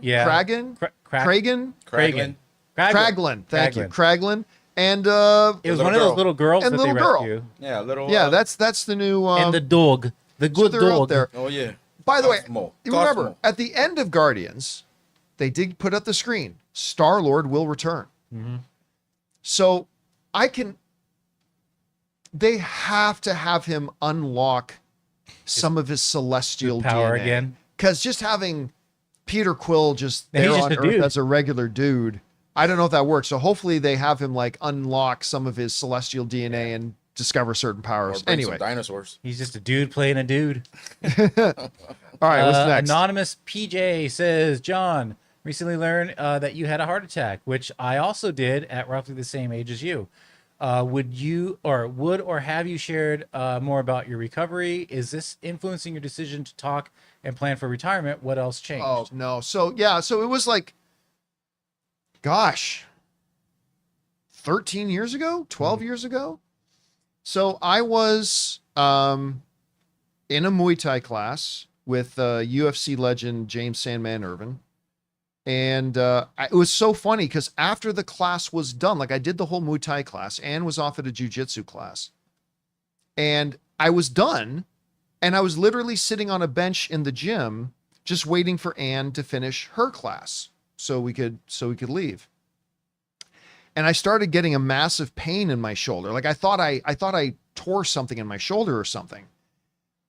Yeah. Kragan. Kragan. Kraglin. Kraglin. Thank you. Kraglin. And It was little one of girl. those little girls And that little they girl. rescue. Yeah, little. yeah, that's the new. And the dog. The so good they're out dog. there. Oh yeah. By the way, Cosmo. you remember Cosmo. at the end of Guardians, they did put up the screen. Star-Lord will return. So they have to have him unlock some of his celestial power DNA. again. Because just having Peter Quill just He's there just on a Earth dude. as a regular dude, I don't know if that works. So hopefully they have him like unlock some of his celestial DNA and discover certain Or powers. bring Anyway, some dinosaurs. He's just a dude playing a dude. all right, what's next? Anonymous PJ says, John, recently learned that you had a heart attack, which I also did at roughly the same age as you. Would have you shared more about your recovery? Is this influencing your decision to talk and plan for retirement? What else changed? Oh no. So yeah, so it was like, gosh, 13 years ago, 12 years ago. So I was in a Muay Thai class with UFC legend James Sandman Irvin. And it was so funny because after the class was done, like I did the whole Muay Thai class, Ann was off at a jiu-jitsu class. And I was done. And I was literally sitting on a bench in the gym, just waiting for Ann to finish her class so we could leave. And I started getting a massive pain in my shoulder. Like I thought I tore something in my shoulder or something.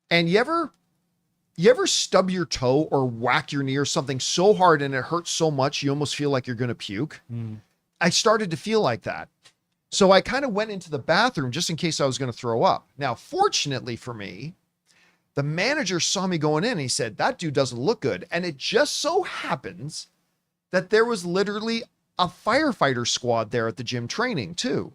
And you ever stub your toe or whack your knee or something so hard and it hurts so much you almost feel like you're going to puke? I started to feel like that. So I kind of went into the bathroom just in case I was going to throw up. Now, fortunately for me, the manager saw me going in and he said, that dude doesn't look good. And it just so happens that there was literally a firefighter squad there at the gym training too.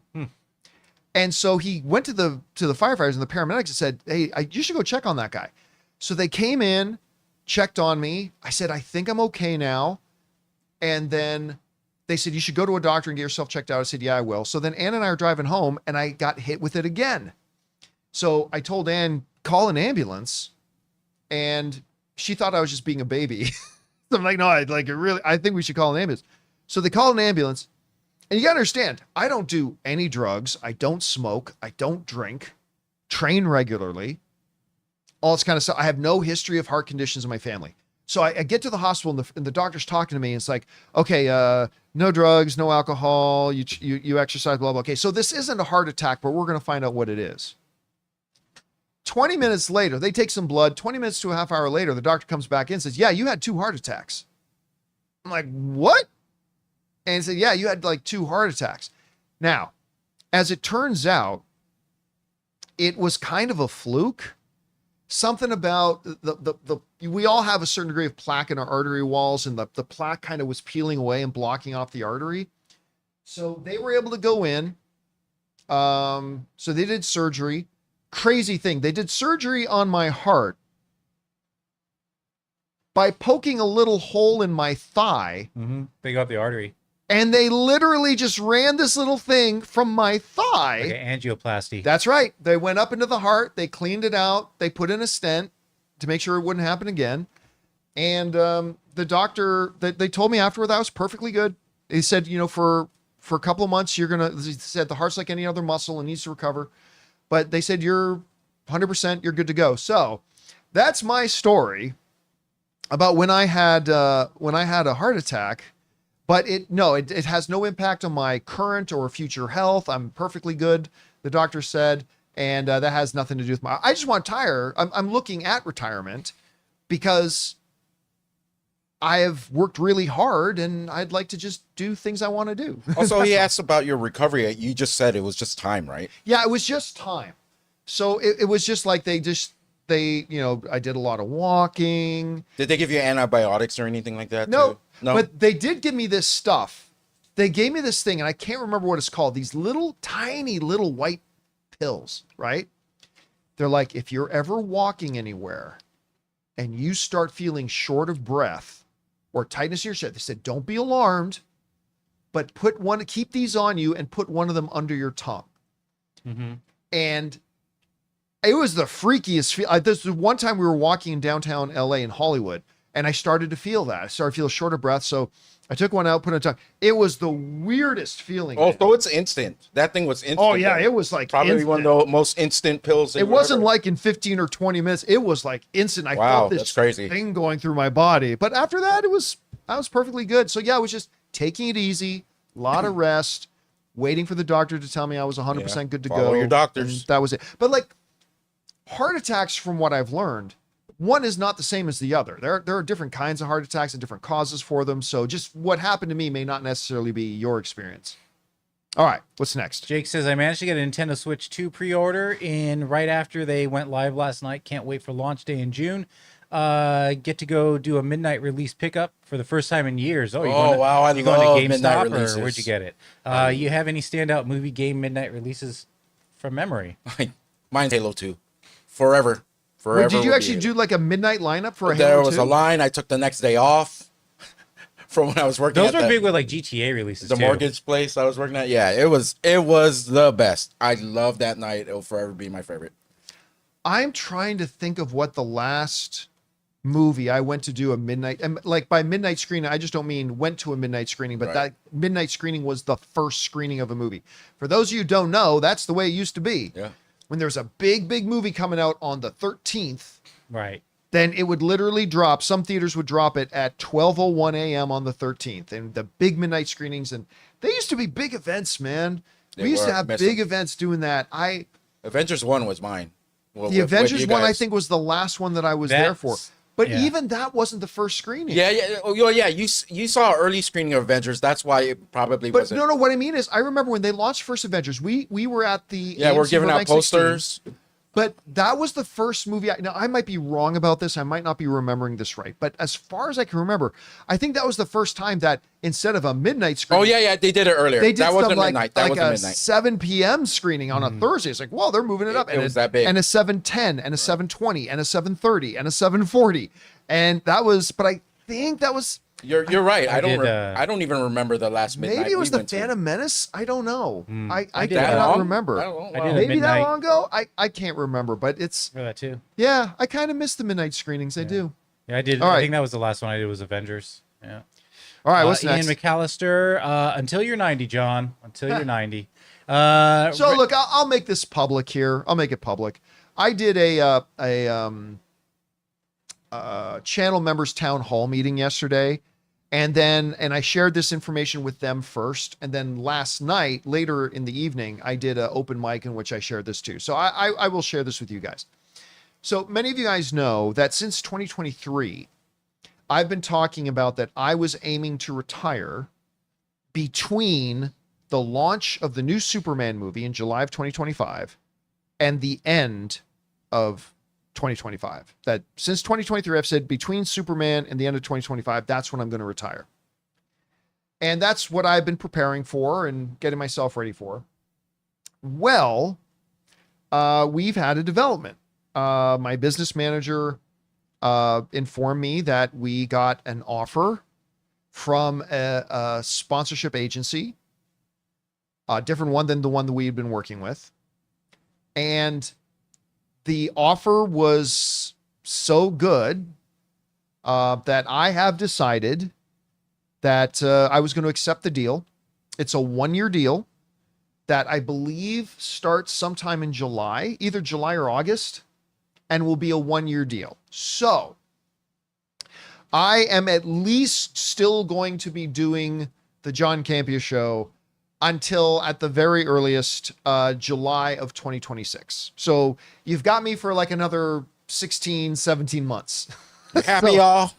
And so he went to the firefighters and the paramedics and said, hey, you should go check on that guy. So they came in, checked on me. I said, I think I'm okay now. And then they said, you should go to a doctor and get yourself checked out. I said, yeah, I will. So then Ann and I are driving home and I got hit with it again. So I told Ann, call an ambulance. And she thought I was just being a baby. So I'm like, no, I think we should call an ambulance. So they call an ambulance. And you got to understand, I don't do any drugs. I don't smoke. I don't drink, train regularly. All this kind of stuff. I have no history of heart conditions in my family. So I get to the hospital and the doctor's talking to me. And it's like, okay, no drugs, no alcohol, you exercise, blah, blah. Okay, so this isn't a heart attack, but we're going to find out what it is. 20 minutes later, they take some blood. 20 minutes to a half hour later, the doctor comes back in and says, yeah, you had 2 heart attacks. I'm like, what? And he said, yeah, you had like 2 heart attacks. Now, as it turns out, it was kind of a fluke. Something about we all have a certain degree of plaque in our artery walls, and the plaque kind of was peeling away and blocking off the artery. So they were able to go in. So they did surgery. Crazy thing. They did surgery on my heart by poking a little hole in my thigh. They got the artery. And they literally just ran this little thing from my thigh. Like an angioplasty. That's right. They went up into the heart. They cleaned it out. They put in a stent to make sure it wouldn't happen again. And the doctor, they told me afterward that I was perfectly good. He said, for a couple of months, he said the heart's like any other muscle and needs to recover. But they said, you're 100%, you're good to go. So that's my story about when I had a heart attack. But it has no impact on my current or future health. I'm perfectly good, the doctor said, and that has nothing to do with I just want to retire. I'm looking at retirement because I have worked really hard and I'd like to just do things I want to do. Also, he asked about your recovery. You just said it was just time, right? Yeah, it was just time. So it was just like I did a lot of walking. Did they give you antibiotics or anything like that? No, too? No. But they did give me this stuff. They gave me this thing, and I can't remember what it's called. These tiny little white pills, right? They're like, if you're ever walking anywhere and you start feeling short of breath or tightness in your chest, they said, don't be alarmed, but keep these on you and put one of them under your tongue. And it was the freakiest feel. This was one time we were walking in downtown LA in Hollywood, and I started to feel that. I started to feel short of breath. So I took one out, put it on tongue. It was the weirdest feeling. Oh, so it's instant. That thing was instant. Oh, yeah. It was like probably instant. one of the most instant pills. It wasn't like in 15 or 20 minutes. It was like instant. I felt this that's crazy. thing going through my body. But after that, I was perfectly good. So yeah, it was just taking it easy, a lot of rest, waiting for the doctor to tell me I was 100% good to Follow go. your doctors. And that was it. But like heart attacks, from what I've learned, one is not the same as the other. There are different kinds of heart attacks and different causes for them. So just what happened to me may not necessarily be your experience. All right, what's next? Jake says, I managed to get a Nintendo Switch 2 pre-order in right after they went live last night. Can't wait for launch day in June. Get to go do a midnight release pickup for the first time in years. Oh, wow, I you love going to midnight GameStop, releases. or where'd you get it? You have any standout movie game midnight releases from memory? Mine's Halo 2. Forever. Wait, did you would be actually it. do like a midnight lineup for a There Halo was 2? a line. I took the next day off from when I was working Those at were big with like GTA releases. the too. mortgage place I was working at. Yeah, it was the best. I love that night. It'll forever be my favorite. I'm trying to think of what the last movie I went to do a midnight, and like by midnight screening, I just don't mean went to a midnight screening, but Right. that midnight screening was the first screening of a movie. For those of you who don't know, that's the way it used to be. Yeah. When there was a big movie coming out on the 13th, Right. then it would literally drop. Some theaters would drop it at 12:01 a.m. on the 13th, and the big midnight screenings. And they used to be big events, man. They We used to were have massive. big events doing that. Avengers 1 was mine. Well, The with Avengers you one, I guys. think, was the last one that I was there for. That's- But yeah. even that wasn't the first screening. Yeah. Oh, yeah. You saw an early screening of Avengers. That's why it probably But wasn't. no, what I mean is, I remember when they launched first Avengers, we were at the Yeah, we're AMC giving out Burbank 16, posters. but that was the first movie. Now I might be wrong about this. I might not be remembering this right. But as far as I can remember, I think that was the first time that instead of a midnight screening, Oh yeah. They did it earlier. they did that wasn't some like, midnight. That like wasn't a midnight. 7 p.m. screening on a Thursday. It's like, well, they're moving it up. It was that big. And a 7:10 and a 7:20 and a 7:30 and a 7:40. And that was, but I think that was, You're right. I don't. did, I don't even remember the last midnight. maybe it was we the went to. Phantom Menace. I don't know. I did That cannot long? remember. I don't know. I did Wow. it. Maybe that midnight. long ago? I can't remember, but it's, For that too. yeah, I kind of miss the midnight screenings. I do. Yeah, I did. All I right. think that was the last one I did was Avengers. Yeah. All right, what's Ian next? McAllister, until you're 90, John. Until you're 90. So look, I'll make this public here. I'll make it public. I did a channel members town hall meeting yesterday, and I shared this information with them first, and then last night, later in the evening, I did an open mic in which I shared this too. So I will share this with you guys. So many of you guys know that since 2023, I've been talking about that I was aiming to retire between the launch of the new Superman movie in July of 2025 and the end of 2025. That since 2023, I've said between Superman and the end of 2025, that's when I'm going to retire. And that's what I've been preparing for and getting myself ready for. Well, we've had a development. My business manager informed me that we got an offer from a sponsorship agency, a different one than the one that we had been working with. And the offer was so good that I have decided that I was going to accept the deal. It's a 1-year deal that I believe starts sometime in July, either July or August, and will be a 1-year deal. So I am at least still going to be doing the John Campea Show until at the very earliest July of 2026. So you've got me for like another 16, 17 months. Happy y'all.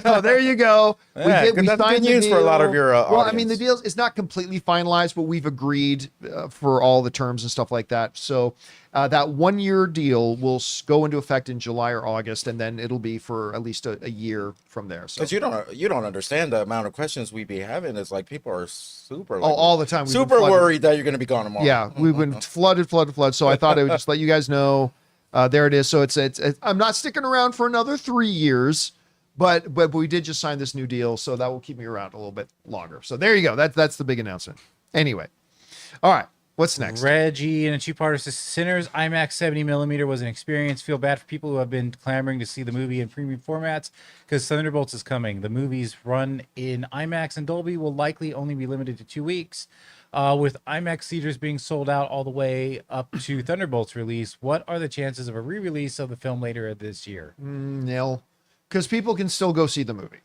Oh, there you go. Yeah, we that's signed good the news for a lot deal. of your well, I mean, the audience. deal is not completely finalized, but we've agreed for all the terms and stuff like that. So that 1-year deal will go into effect in July or August, and then it'll be for at least a year from there. So Because you don't understand the amount of questions we be having. It's like people are super all the time. We've been super flooded. worried that you're going to be gone tomorrow. Yeah, we've been flooded. So I thought I would just let you guys know. There it is. So it's I'm not sticking around for another 3 years. But we did just sign this new deal, so that will keep me around a little bit longer. So there you go. That's the big announcement. Anyway, all right. What's next? Reggie in a two-parter says, Sinners IMAX 70mm was an experience. Feel bad for people who have been clamoring to see the movie in premium formats because Thunderbolts is coming. The movie's run in IMAX and Dolby will likely only be limited to 2 weeks. With IMAX theaters being sold out all the way up to Thunderbolts release, what are the chances of a re-release of the film later this year? Nil. Because people can still go see the movie.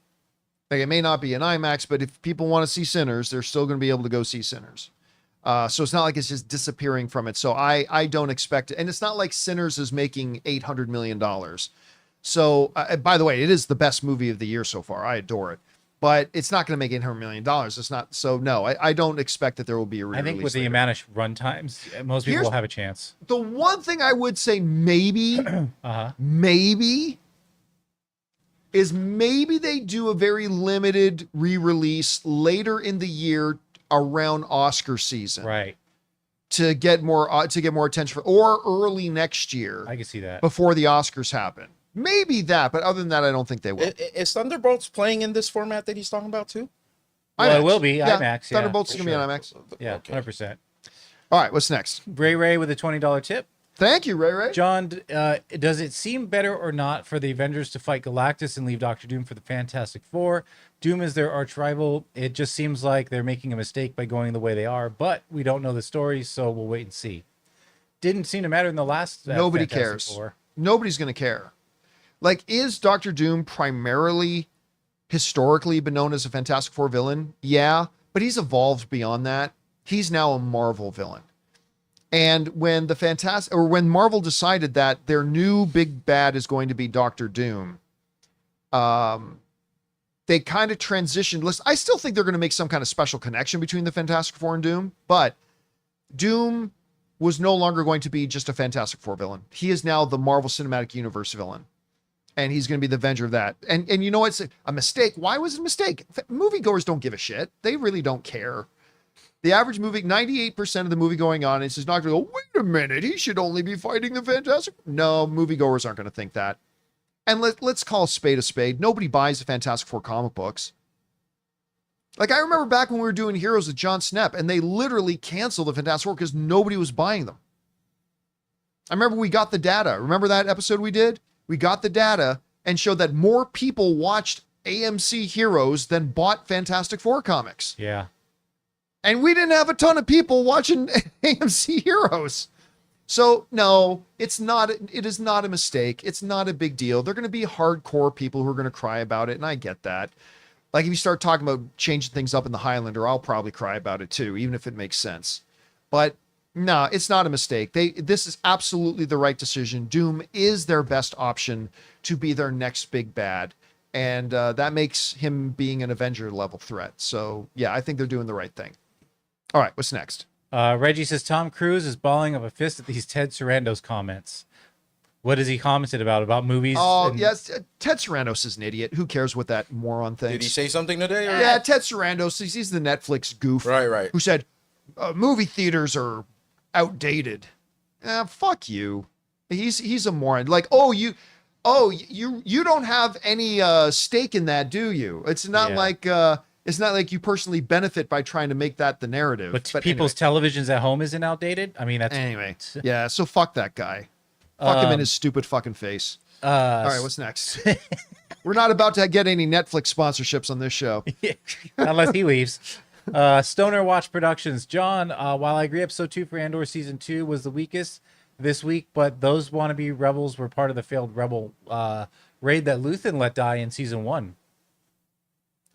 Like, it may not be in IMAX, but if people want to see Sinners, they're still going to be able to go see Sinners. So it's not like it's just disappearing from it. So I don't expect it. And it's not like Sinners is making $800 million. So, by the way, it is the best movie of the year so far. I adore it. But it's not going to make $800 million. It's not. So, no, I don't expect that there will be a re-release. I think with the later. amount of run times, most people will have a chance. The one thing I would say maybe, maybe they do a very limited re-release later in the year around Oscar season. Right. To get more attention, or early next year. I can see that. Before the Oscars happen. Maybe that, but other than that, I don't think they will. Is Thunderbolts playing in this format that he's talking about too? Well, it will be Yeah, IMAX. Yeah, Thunderbolts is going to be on IMAX. Yeah, Okay. 100%. All right, what's next? Ray with a $20 tip. Thank you, Ray. John, does it seem better or not for the Avengers to fight Galactus and leave Doctor Doom for the Fantastic Four? Doom is their arch rival. It just seems like they're making a mistake by going the way they are, but we don't know the story, so we'll wait and see. Didn't seem to matter in the last Nobody Fantastic cares. Four. Nobody's going to care. Like, is Doctor Doom primarily historically been known as a Fantastic Four villain? Yeah, but he's evolved beyond that. He's now a Marvel villain. And when when Marvel decided that their new big bad is going to be Doctor Doom, they kind of transitioned. Listen, I still think they're going to make some kind of special connection between the Fantastic Four and Doom, but Doom was no longer going to be just a Fantastic Four villain. He is now the Marvel Cinematic Universe villain. And he's going to be the Avenger of that. And you know, it's a mistake. Why was it a mistake? Moviegoers don't give a shit. They really don't care. The average movie, 98% of the movie going on, it's just not going to go, wait a minute, he should only be fighting the Fantastic. No, moviegoers aren't going to think that. And let's call a spade a spade. Nobody buys the Fantastic Four comic books. Like, I remember back when we were doing Heroes with John Snepp, and they literally canceled the Fantastic Four because nobody was buying them. I remember we got the data. Remember that episode we did? We got the data and showed that more people watched AMC Heroes than bought Fantastic Four comics. Yeah. And we didn't have a ton of people watching AMC Heroes. So no, it is not a mistake. It's not a big deal. They're going to be hardcore people who are going to cry about it. And I get that. Like, if you start talking about changing things up in the Highlander, I'll probably cry about it too, even if it makes sense. But no, it's not a mistake. This is absolutely the right decision. Doom is their best option to be their next big bad. And that makes him being an Avenger level threat. So yeah, I think they're doing the right thing. All right, what's next? Reggie says Tom Cruise is balling up a fist at these Ted Sarandos comments. What has he commented about movies? Oh, yes. Ted Sarandos is an idiot. Who cares what that moron thinks? Did he say something today? Or? Yeah, Ted Sarandos, he's the Netflix goof. Right. Who said, movie theaters are outdated. Fuck you. He's a moron. Like, you don't have any stake in that, do you? It's not like you personally benefit by trying to make that the narrative. But people's televisions at home isn't outdated. I mean, that's anyway. Yeah, so fuck that guy. Fuck him in his stupid fucking face. All right, what's next? We're not about to get any Netflix sponsorships on this show. Unless he leaves. Stoner Watch Productions. John, while I agree episode 2 for Andor season 2 was the weakest this week, but those wannabe rebels were part of the failed rebel raid that Luthen let die in season 1.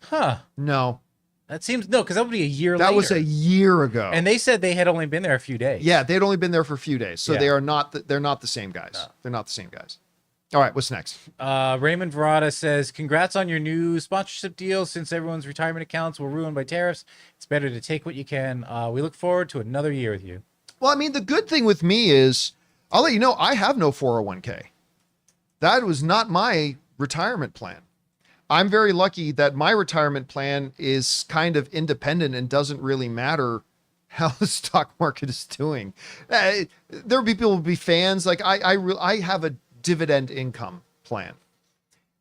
Huh. No. That seems because that would be a year later. That was a year ago. And they said they had only been there a few days. Yeah, they'd only been there for a few days. So they're not the same guys. No. They're not the same guys. All right, what's next? Raymond Verada says, congrats on your new sponsorship deal. Since everyone's retirement accounts were ruined by tariffs, it's better to take what you can. We look forward to another year with you. Well, I mean, the good thing with me is, I'll let you know, I have no 401k. That was not my retirement plan. I'm very lucky that my retirement plan is kind of independent and doesn't really matter how the stock market is doing. There will be people who will be fans. Like I have a dividend income plan,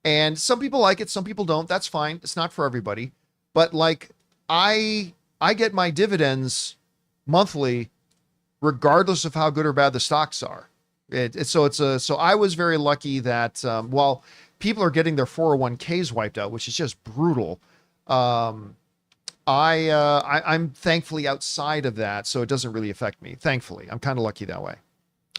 and some people like it, some people don't. That's fine. It's not for everybody. But like I get my dividends monthly regardless of how good or bad the stocks are. So I was very lucky that while people are getting their 401ks wiped out, which is just brutal, I'm thankfully outside of that, so it doesn't really affect me. Thankfully, I'm kind of lucky that way.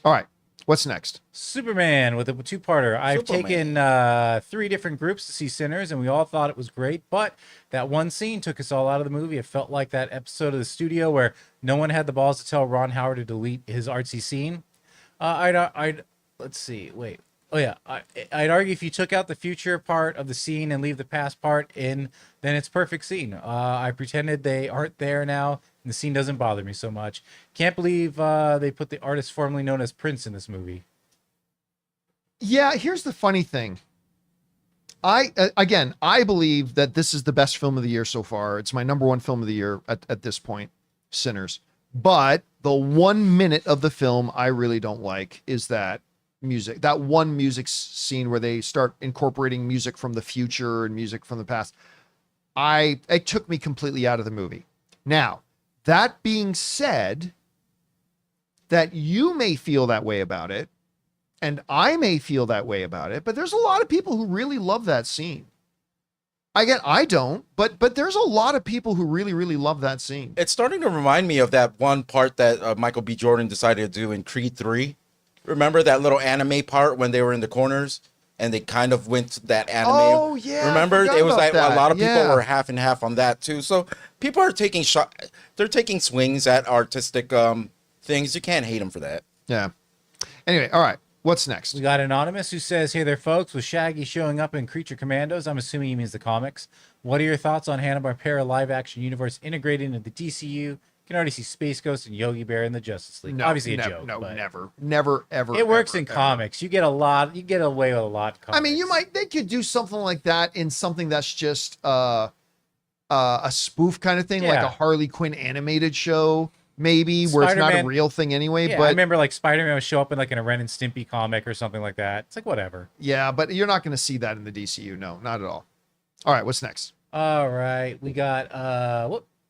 All right, what's next? Superman with a two-parter. I've Superman. taken 3 different groups to see Sinners, and we all thought it was great, but that one scene took us all out of the movie. It felt like that episode of The Studio where no one had the balls to tell Ron Howard to delete his artsy scene. Let's see. Wait. Oh yeah. I'd argue if you took out the future part of the scene and leave the past part in, then it's perfect scene. I pretended they aren't there now, and the scene doesn't bother me so much. Can't believe they put the artist formerly known as Prince in this movie. Yeah, here's the funny thing. I believe that this is the best film of the year so far. It's my number 1 film of the year at this point, Sinners. But the 1 minute of the film I really don't like is that music, that one music scene where they start incorporating music from the future and music from the past. It took me completely out of the movie. Now, that being said, that you may feel that way about it, and I may feel that way about it, but there's a lot of people who really love that scene. Again, I don't, but there's a lot of people who really, really love that scene. It's starting to remind me of that one part that Michael B. Jordan decided to do in Creed 3. Remember that little anime part when they were in the corners and they kind of went to that anime? Oh, yeah. Remember? It was like that. a lot of people Yeah. were half and half on that too. So people are taking they're taking swings at artistic things. You can't hate them for that. Yeah. Anyway, all right. What's next? We got Anonymous who says, hey there, folks. With Shaggy showing up in Creature Commandos, I'm assuming he means the comics. What are your thoughts on Hanna-Barbera live-action universe integrated into the DCU? You can already see Space Ghost and Yogi Bear in the Justice League. Obviously a joke. No, but never, ever. it works ever, in ever. comics. You get away with a lot. In I mean, comics. they could do something like that in something that's just a spoof kind of thing, like Yeah. a Harley Quinn animated show, maybe, where it's not a Spider-Man- real thing anyway. Yeah, but I remember like Spider-Man would show up in like in a Ren and Stimpy comic or something like that. It's like whatever. yeah, but you're not going to see that in the DCU. No, not at all. All right, what's next? All right, we got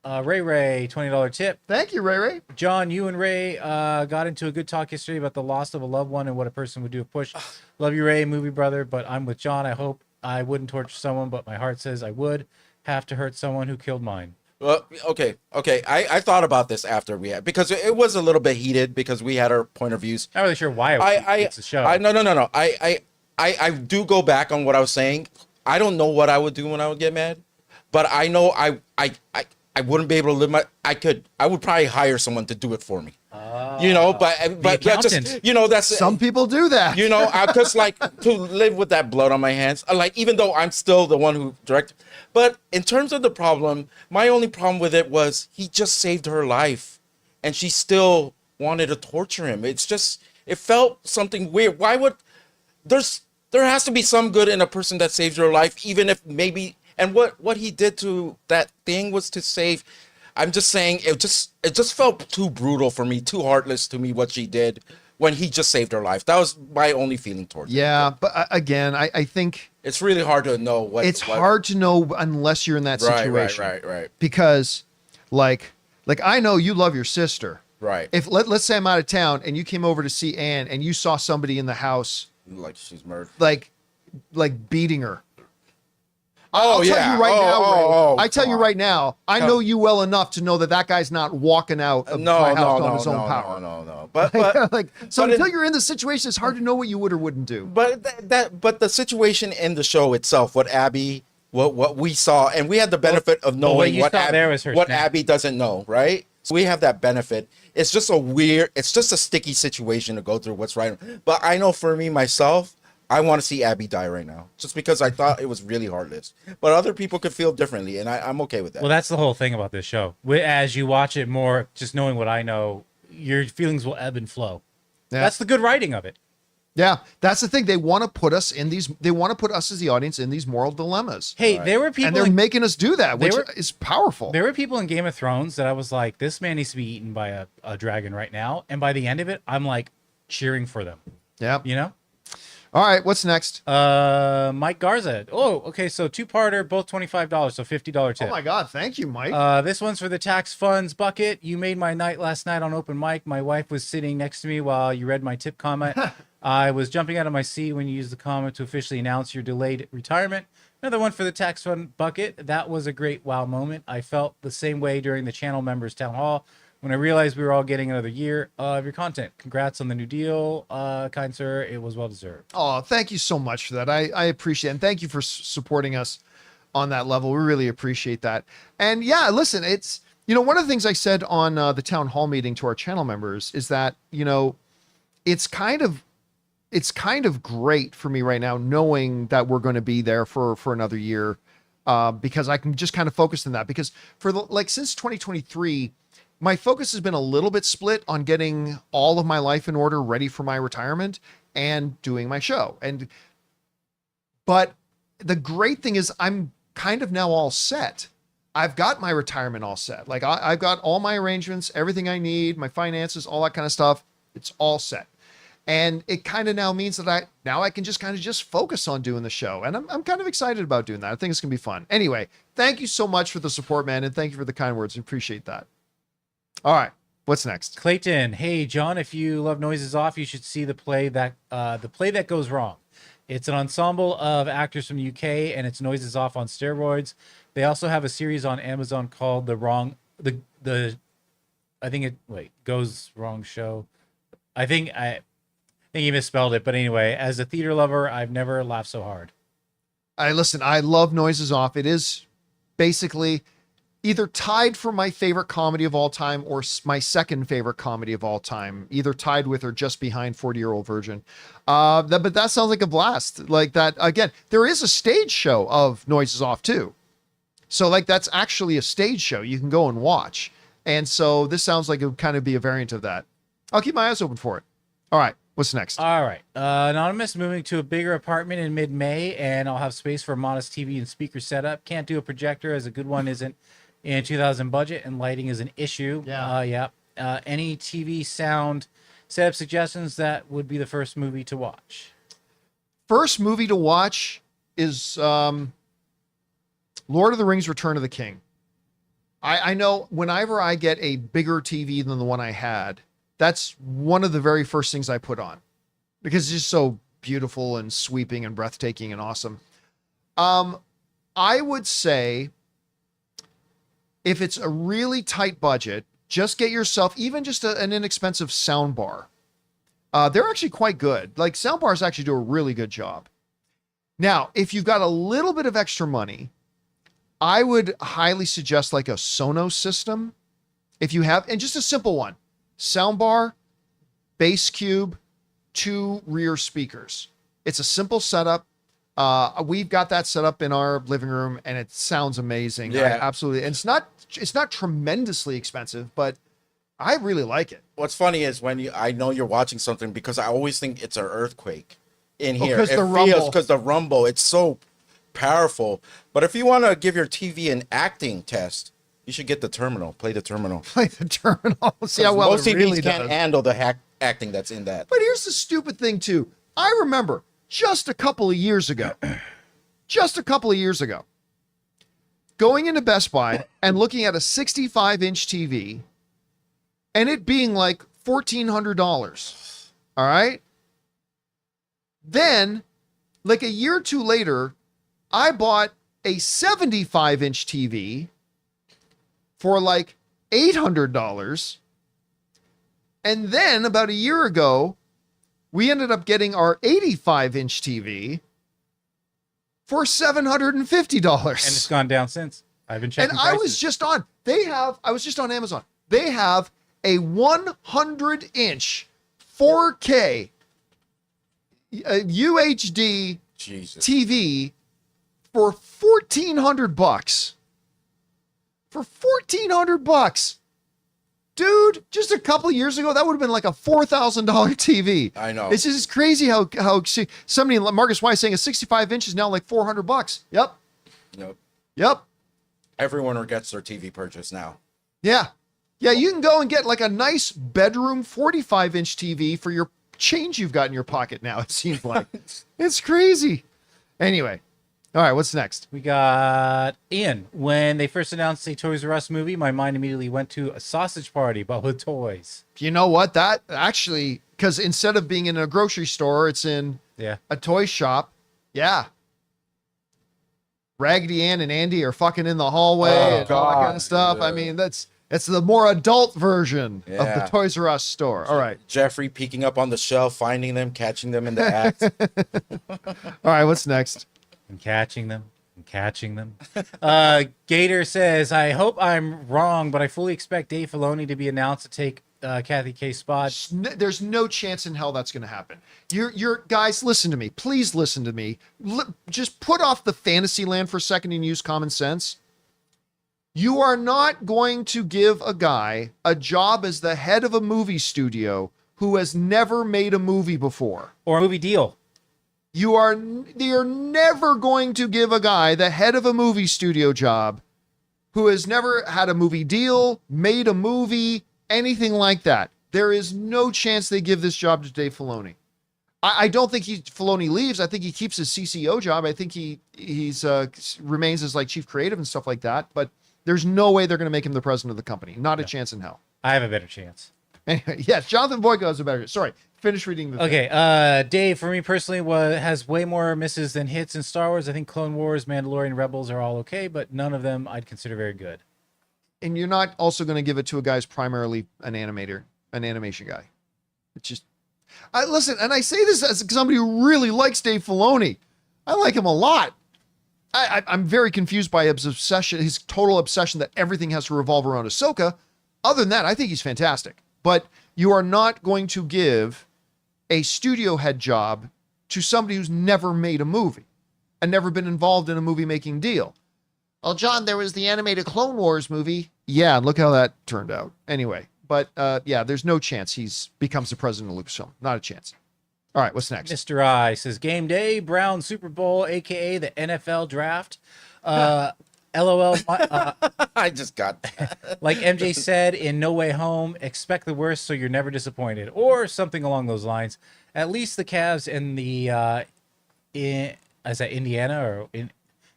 Ray $20 tip. Thank you, Ray Ray. John, you and Ray got into a good talk yesterday about the loss of a loved one and what a person would do if pushed. Love you, Ray, movie brother, but I'm with John. I hope I wouldn't torture someone, but my heart says I would have to hurt someone who killed mine. Well, okay. I thought about this after we had, because it was a little bit heated because we had our point of views. Not really sure why it's a show. No. I do go back on what I was saying. I don't know what I would do when I would get mad, but I know I wouldn't be able to live I would probably hire someone to do it for me. But just, accountant. that's Some people do that. because like to live with that blood on my hands, like even though I'm still the one who directed, but in terms of the problem, my only problem with it was he just saved her life, and she still wanted to torture him. It felt something weird. Why would there has to be some good in a person that saves your life, even if maybe. And what he did to that thing was to save. I'm just saying it just felt too brutal for me, too heartless to me what she did when he just saved her life. That was my only feeling towards it. Yeah, but again, I think It's really hard to know what. it's hard to know unless you're in that situation. Right. Because, like I know you love your sister. Right. If let's say I'm out of town and you came over to see Ann and you saw somebody in the house Like she's murdered. like beating her. Oh, I'll yeah. tell you right now, Ray. I tell come you on. right now, I know you well enough to know that guy's not walking out of my house on his own power. No. But So but until you're in the situation, it's hard to know what you would or wouldn't do. But but the situation in the show itself, what we saw, and we had the benefit of knowing you saw there was her what snap. Abby doesn't know, right? So we have that benefit. It's just a sticky situation to go through. What's right, but I know for me myself, I want to see Abby die right now, just because I thought it was really heartless. But other people could feel differently, and I'm okay with that. Well, that's the whole thing about this show. As you watch it more, just knowing what I know, your feelings will ebb and flow. Yeah. That's the good writing of it. Yeah, that's the thing. They want to put us in these. They want to put us as the audience in these moral dilemmas. Hey, there were people, and they're making us do that, which were- is powerful. there were people in Game of Thrones that I was like, this man needs to be eaten by a dragon right now. And by the end of it, I'm like cheering for them. Yeah. You know? All right, what's next? Mike Garza. Oh, okay. So two-parter, both $25, so $50 tip. Oh my God, thank you, Mike. This one's for the tax funds bucket. You made my night last night on open mic. My wife was sitting next to me while you read my tip comment. I was jumping out of my seat when you used the comment to officially announce your delayed retirement. Another one for the tax fund bucket. That was a great wow moment. I felt the same way during the channel members town hall when I realized we were all getting another year of your content. Congrats on the new deal, kind sir. It was well deserved. Oh, thank you so much for that. I appreciate it. And thank you for supporting us on that level. We really appreciate that. And yeah, listen, it's, one of the things I said on the town hall meeting to our channel members is that, it's kind of great for me right now, knowing that we're going to be there for another year, because I can just kind of focus on that, because since 2023, my focus has been a little bit split on getting all of my life in order, ready for my retirement, and doing my show. But the great thing is I'm kind of now all set. I've got my retirement all set. Like I've got all my arrangements, everything I need, my finances, all that kind of stuff. It's all set. And it kind of now means that I can just kind of just focus on doing the show. And I'm kind of excited about doing that. I think it's going to be fun. Anyway, thank you so much for the support, man. And thank you for the kind words. I appreciate that. All right. What's next? Clayton, hey John, if you love Noises Off, you should see the play that goes wrong. It's an ensemble of actors from the UK, and it's Noises Off on steroids. They also have a series on Amazon called Goes Wrong Show. I think you misspelled it, but anyway, as a theater lover, I've never laughed so hard. Listen, I love Noises Off. It is basically either tied for my favorite comedy of all time or my second favorite comedy of all time, either tied with or just behind 40-Year-Old Virgin. But that sounds like a blast. Like that, again, there is a stage show of Noises Off too. So that's actually a stage show you can go and watch. And so this sounds like it would kind of be a variant of that. I'll keep my eyes open for it. All right. What's next? All right. Anonymous, moving to a bigger apartment in mid-May, and I'll have space for a modest TV and speaker setup. Can't do a projector as a good one isn't in 2000 budget, and lighting is an issue. Yeah. Any TV sound setup suggestions? That would be the first movie to watch. First movie to watch is Lord of the Rings: Return of the King. I know whenever I get a bigger TV than the one I had, that's one of the very first things I put on, because it's just so beautiful and sweeping and breathtaking and awesome. I would say if it's a really tight budget, just get yourself even just an inexpensive sound bar. They're actually quite good. Like, sound bars actually do a really good job. Now, if you've got a little bit of extra money, I would highly suggest like a Sonos system. If you have, and just a simple one, soundbar, bass cube, 2 rear speakers. It's a simple setup. We've got that set up in our living room, and it sounds amazing. Yeah. Absolutely. And it's not tremendously expensive, but I really like it. What's funny is I know you're watching something, because I always think it's an earthquake in here. Because the rumble. Because the rumble, it's so powerful. But if you want to give your TV an acting test, you should get the terminal. Play the terminal. Play the terminal. See how well most it TVs really can't does. handle the acting that's in that. But here's the stupid thing too. I remember just a couple of years ago, going into Best Buy and looking at a 65-inch TV and it being like $1,400. All right. Then, like a year or two later, I bought a 75-inch TV for like $800. And then about a year ago, we ended up getting our 85-inch TV for $750. And it's gone down since. I've been checking And prices. I was just on Amazon. They have a 100-inch 4K UHD Jesus. TV for $1,400. For $1,400. Dude, just a couple years ago, that would have been like a $4,000 TV. I know. It's just crazy how somebody, Marcus Wise, saying a 65 inch is now like $400. Yep. Everyone gets their TV purchase now. Yeah. Yeah, you can go and get like a nice bedroom 45-inch TV for your change you've got in your pocket now. It seems like it's crazy. Anyway, all right, what's next? We got Ian. When they first announced a Toys R Us movie, my mind immediately went to a sausage party, but with toys. You know what? That actually, because instead of being in a grocery store, it's in a toy shop. Yeah. Raggedy Ann and Andy are fucking in the hallway and all that kind of stuff. I mean, it's the more adult version of the Toys R Us store. All right. Jeffrey peeking up on the shelf, finding them, catching them in the act. All right, what's next? And catching them. And catching them. Gator says, I hope I'm wrong, but I fully expect Dave Filoni to be announced to take Kathy K's spot. There's no chance in hell that's going to happen. You're guys, listen to me. Please listen to me. Just put off the fantasy land for a second and use common sense. You are not going to give a guy a job as the head of a movie studio who has never made a movie before. Or a movie deal. You're never going to give a guy the head of a movie studio job who has never had a movie deal, made a movie, anything like that. There is no chance they give this job to Dave Filoni. I don't think Filoni leaves. I think he keeps his CCO job. I think he's remains as like chief creative and stuff like that. But there's no way they're going to make him the president of the company. Not a chance in hell. I have a better chance. Anyway, yes, Jonathan Boyko has a better. Sorry, finish reading the. Okay, Dave, for me personally, has way more misses than hits in Star Wars. I think Clone Wars, Mandalorian, Rebels are all okay, but none of them I'd consider very good. And you're not also going to give it to a guy who's primarily an animation guy. It's just, listen, and I say this as somebody who really likes Dave Filoni. I like him a lot. I'm very confused by his obsession, his total obsession that everything has to revolve around Ahsoka. Other than that, I think he's fantastic. But you are not going to give a studio head job to somebody who's never made a movie and never been involved in a movie making deal. Well, John, there was the animated Clone Wars movie. Yeah, look how that turned out. Anyway, but there's no chance he's becomes the president of Lucasfilm. Not a chance. All right, what's next? Mr. I says, game day, Brown Super Bowl, a.k.a. the NFL draft. LOL. I just got that. Like MJ said in No Way Home, expect the worst so you're never disappointed. Or something along those lines. At least the Cavs and the Indiana or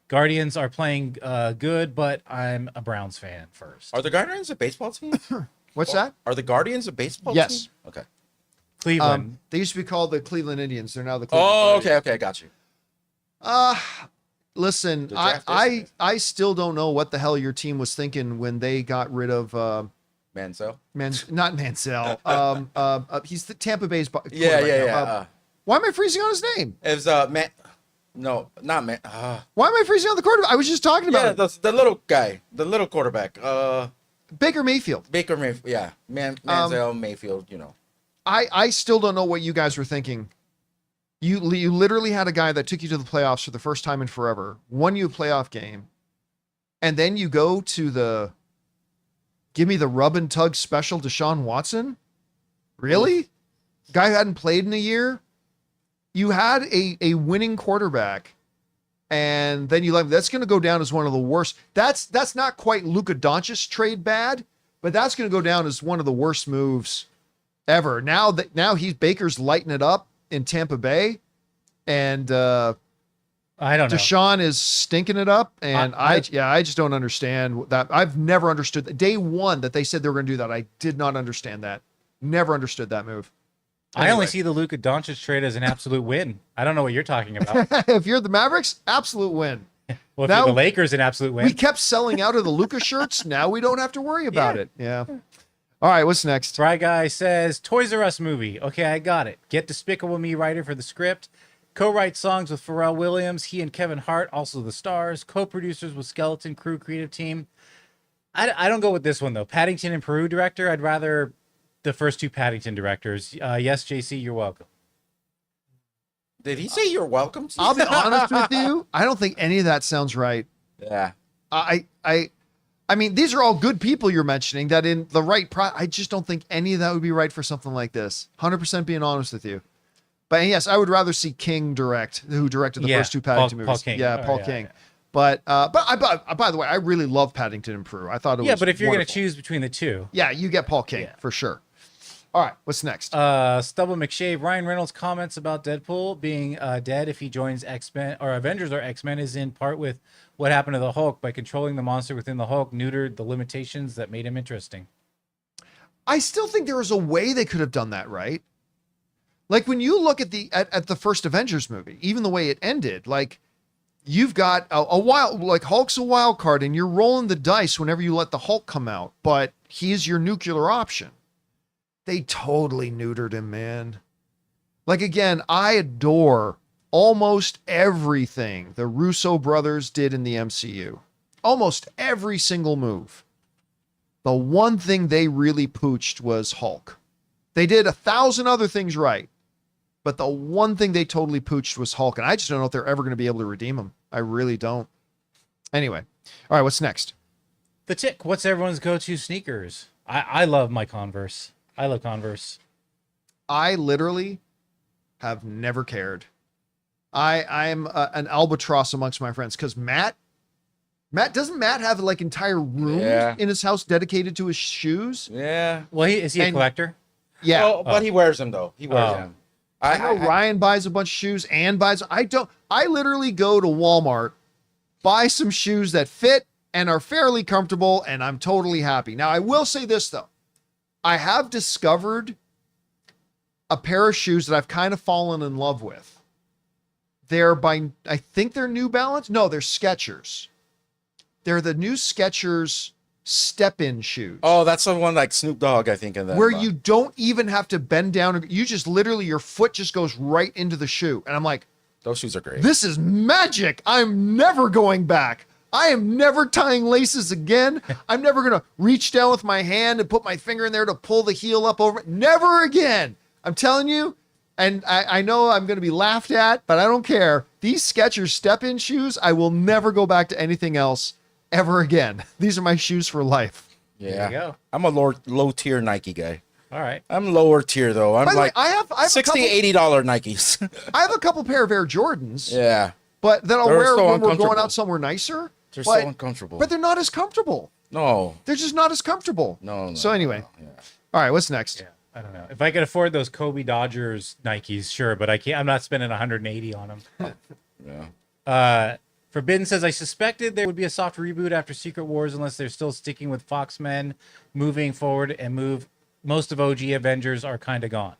Guardians are playing good, but I'm a Browns fan first. Are the Guardians a baseball team? What's that? Are the Guardians a baseball team? Yes. Okay. Cleveland. They used to be called the Cleveland Indians. They're now the Cleveland Guardians. Okay, got you. Listen, I still don't know what the hell your team was thinking when they got rid of Mansell? Not Mansell. He's the Tampa Bay's quarterback Yeah. now. Why am I freezing on his name? It was no, not Man. Why am I freezing on the quarterback? I was just talking about it. the little guy, the little quarterback. Baker Mayfield. Baker Mayfield. Yeah, Mansell, Mayfield. You know. I still don't know what you guys were thinking. You literally had a guy that took you to the playoffs for the first time in forever, won you a playoff game, and then you go to give me the rub and tug special Deshaun Watson? Really? Guy who hadn't played in a year? You had a winning quarterback, and then that's going to go down as one of the worst. That's not quite Luka Doncic trade bad, but that's going to go down as one of the worst moves ever. Now Baker's lighting it up in Tampa Bay, and I don't know. Deshaun is stinking it up, and I just don't understand that. I've never understood that. Day one that they said they were going to do that, I did not understand that. Never understood that move. Anyway. I only see the Luka Doncic trade as an absolute win. I don't know what you're talking about. If you're the Mavericks, absolute win. Well, if you're the Lakers, an absolute win. We kept selling out of the Luka shirts. Now we don't have to worry about it. Yeah. All right, what's next? Fry Guy says, Toys R Us movie. Okay, I got it. Get Despicable Me writer for the script. Co-write songs with Pharrell Williams. He and Kevin Hart, also the stars. Co-producers with Skeleton Crew creative team. I don't go with this one, though. Paddington and Peru director. I'd rather the first two Paddington directors. Yes, JC, you're welcome. Did he say you're welcome? I'll be honest with you. I don't think any of that sounds right. Yeah. I mean, these are all good people you're mentioning that in the right I just don't think any of that would be right for something like this. 100% being honest with you. But yes, I would rather see King direct, who directed the first two Paddington movies. Paul King. Paul King. Yeah. But by the way, I really love Paddington and Peru. I thought it was but if you're going to wonderful. choose between the two. Yeah, you get Paul King for sure. All right, what's next? Stubble McShave, Ryan Reynolds comments about Deadpool being dead if he joins X-Men or Avengers or X-Men is in part with what happened to the Hulk. By controlling the monster within the Hulk, neutered the limitations that made him interesting. I still think there was a way they could have done that, right? Like when you look at the first Avengers movie, even the way it ended, like you've got a wild, like Hulk's a wild card and you're rolling the dice whenever you let the Hulk come out, but he's your nuclear option. They totally neutered him, man. Like again, I adore almost everything the Russo brothers did in the MCU. Almost every single move. The one thing they really pooched was Hulk. They did 1,000 other things right, but the one thing they totally pooched was Hulk, and I just don't know if they're ever going to be able to redeem him. I really don't. Anyway, all right, what's next? The Tick, what's everyone's go-to sneakers? I love my Converse. I love Converse. I literally have never cared. I'm an albatross amongst my friends because Matt, doesn't Matt have like entire rooms in his house dedicated to his shoes? Yeah. Well, is he a collector? Yeah. Oh, but he wears them though. He wears them. I know Ryan buys a bunch of shoes and buys. I literally go to Walmart, buy some shoes that fit and are fairly comfortable, and I'm totally happy. Now, I will say this though. I have discovered a pair of shoes that I've kind of fallen in love with. I think they're New Balance. No, they're Skechers. They're the new Skechers step-in shoes. Oh, that's the one like Snoop Dogg, I think. In that where you don't even have to bend down. You just literally, your foot just goes right into the shoe. And I'm like, those shoes are great. this is magic. I'm never going back. I am never tying laces again. I'm never going to reach down with my hand and put my finger in there to pull the heel up over it. Never again. I'm telling you. And I know I'm going to be laughed at, but I don't care. These Skechers step-in shoes, I will never go back to anything else ever again. These are my shoes for life. Yeah. There you go. I'm a low tier Nike guy. All right. I'm lower tier though. I'm By the way, like I have $60, $80 Nikes. I have a couple pair of Air Jordans. Yeah. But that I'll They're wear so when we're going uncomfortable. out somewhere nicer. They're but, so uncomfortable. But they're not as comfortable. No. They're just not as comfortable. No. So anyway. Yeah. All right, what's next? Yeah. I don't know. If I could afford those Kobe Dodgers Nikes, sure, but I can't. I'm not spending 180 on them. Yeah. Forbidden says, I suspected there would be a soft reboot after Secret Wars unless they're still sticking with Foxmen moving forward and most of OG Avengers are kind of gone.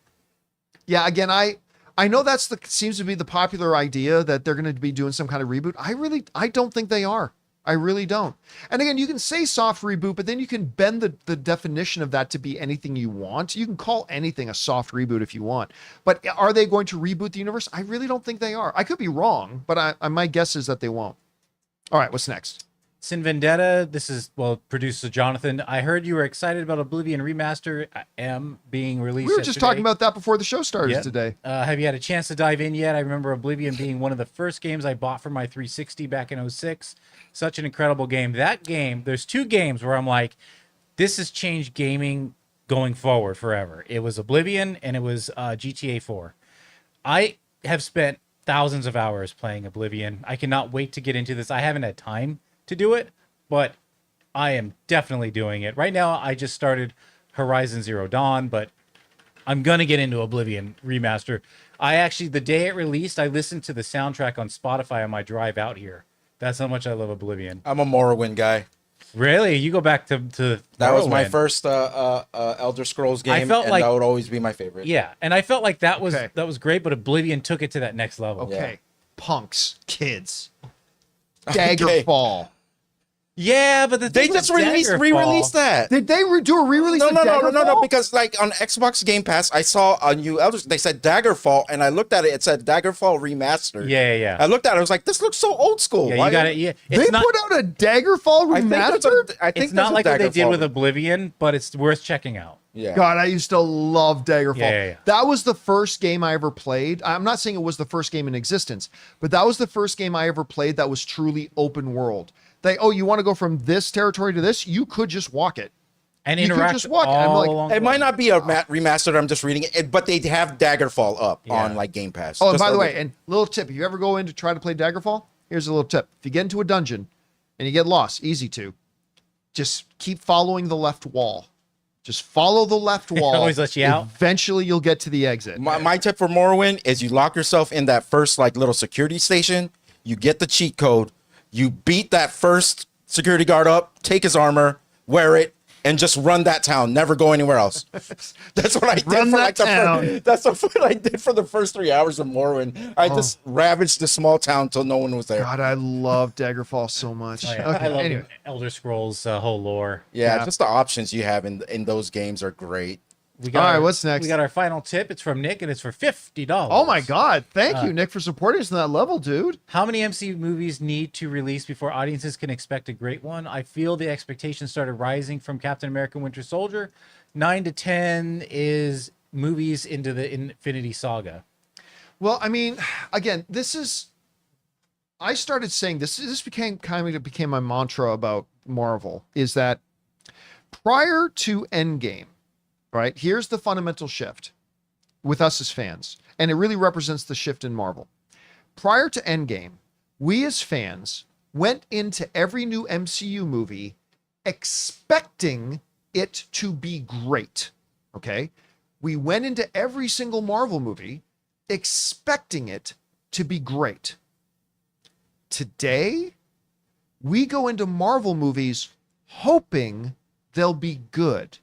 Yeah, again, I know seems to be the popular idea that they're going to be doing some kind of reboot. I don't think they are. I really don't. And again, you can say soft reboot, but then you can bend the definition of that to be anything you want. You can call anything a soft reboot if you want. But are they going to reboot the universe? I really don't think they are. I could be wrong, but my guess is that they won't. All right, what's next? Sin Vendetta, this is, producer Jonathan. I heard you were excited about Oblivion Remaster being released We were just yesterday. talking about that before the show started Yep. today. Have you had a chance to dive in yet? I remember Oblivion being one of the first games I bought for my 360 back in 06. Such an incredible game. That game, there's two games where I'm like, this has changed gaming going forward forever. It was Oblivion and it was GTA 4. I have spent thousands of hours playing Oblivion. I cannot wait to get into this. I haven't had time to do it, but I am definitely doing it. Right now, I just started Horizon Zero Dawn, but I'm going to get into Oblivion Remaster. The day it released, I listened to the soundtrack on Spotify on my drive out here. That's how much I love Oblivion. I'm a Morrowind guy. Really? You go back to That was my Morrowind. first Elder Scrolls game, felt and like- that would always be my favorite. Yeah, and I felt like that was Okay. great, but Oblivion took it to that next level. Okay. Punks, kids. Okay. Daggerfall. Yeah, but the They thing with just Daggerfall- re-released that. Did they do a re-release No, of no, Daggerfall? because like on Xbox Game Pass, I saw a new Elder. They said Daggerfall, and I looked at it. It said Daggerfall Remastered. Yeah. I looked at it. I was like, this looks so old school. Yeah, Why- you got it. Yeah, They put out a Daggerfall I think there's remastered? I think It's not there's a like what they did Daggerfall. with Oblivion, but it's worth checking out. Yeah. God, I used to love Daggerfall. Yeah. That was the first game I ever played. I'm not saying it was the first game in existence, but that was the first game I ever played that was truly open world. You want to go from this territory to this? You could just walk it. And You could interact just walk it. I'm all like- along It the might way. not be a remastered. I'm just reading it, but they have Daggerfall up Yeah. on like Game Pass. Oh, and Just by the a way, little- and little tip, if you ever go in to try to play Daggerfall, here's a little tip. If you get into a dungeon and you get lost, easy to, just keep following the left wall. Just follow the left wall. always lets you out. Eventually, you'll get to the exit. My tip for Morrowind is you lock yourself in that first like little security station. You get the cheat code. You beat that first security guard up, take his armor, wear it, and just run that town. Never go anywhere else. That's what I did Run for that like the town. that's what I did for the first 3 hours of Morrowind. I just ravaged the small town till no one was there. God, I love Daggerfall so much. Oh, yeah. Okay, I love anyway. Elder Scrolls whole lore. Yeah, just the options you have in those games are great. We All right, our- what's next? We got our final tip. It's from Nick, and it's for $50. Oh my God! Thank you, Nick, for supporting us on that level, dude. How many MCU movies need to release before audiences can expect a great one? I feel the expectations started rising from Captain America: Winter Soldier. 9 to 10 is movies into the Infinity Saga. Well, I mean, again, I started saying this. This became my mantra about Marvel. Is that prior to Endgame, right? Here's the fundamental shift with us as fans, and it really represents the shift in Marvel. Prior to Endgame, we as fans went into every new MCU movie expecting it to be great. Okay? We went into every single Marvel movie expecting it to be great. Today, we go into Marvel movies hoping they'll be good.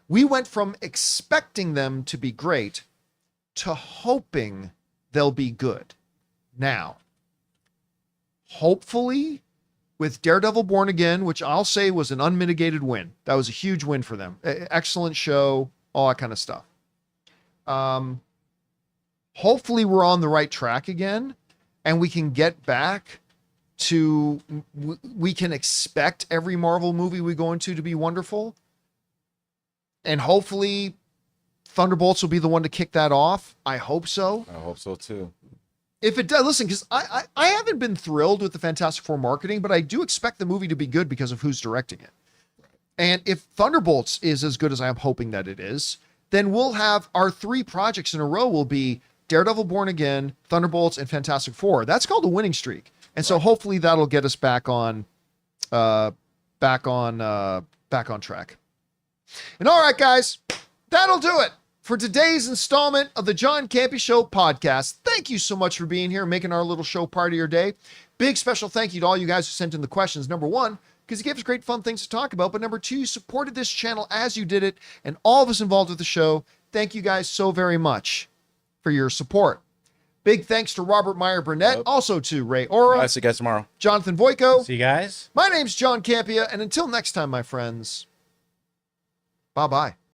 We went from expecting them to be great to hoping they'll be good. Now, hopefully, with Daredevil Born Again, which I'll say was an unmitigated win. That was a huge win for them. Excellent show, all that kind of stuff. Hopefully, we're on the right track again, and we can get back to, we can expect every Marvel movie we go into to be wonderful. And hopefully Thunderbolts will be the one to kick that off. I hope so. I hope so too. If it does, listen, because I haven't been thrilled with the Fantastic Four marketing, but I do expect the movie to be good because of who's directing it. And if Thunderbolts is as good as I'm hoping that it is, then we'll have our 3 projects in a row will be Daredevil Born Again, Thunderbolts, and Fantastic Four. That's called a winning streak. And so hopefully that'll get us back on track. And all right, guys, that'll do it for today's installment of the John Campea Show podcast. Thank you so much for being here, making our little show part of your day. Big special thank you to all you guys who sent in the questions. Number 1, because you gave us great fun things to talk about. But number 2, you supported this channel as you did it. And all of us involved with the show, thank you guys so very much for your support. Big thanks to Robert Meyer Burnett, also to Ray Ora, I'll see you guys tomorrow. Jonathan Voico. See you guys. My name's John Campea, and until next time, my friends, bye-bye.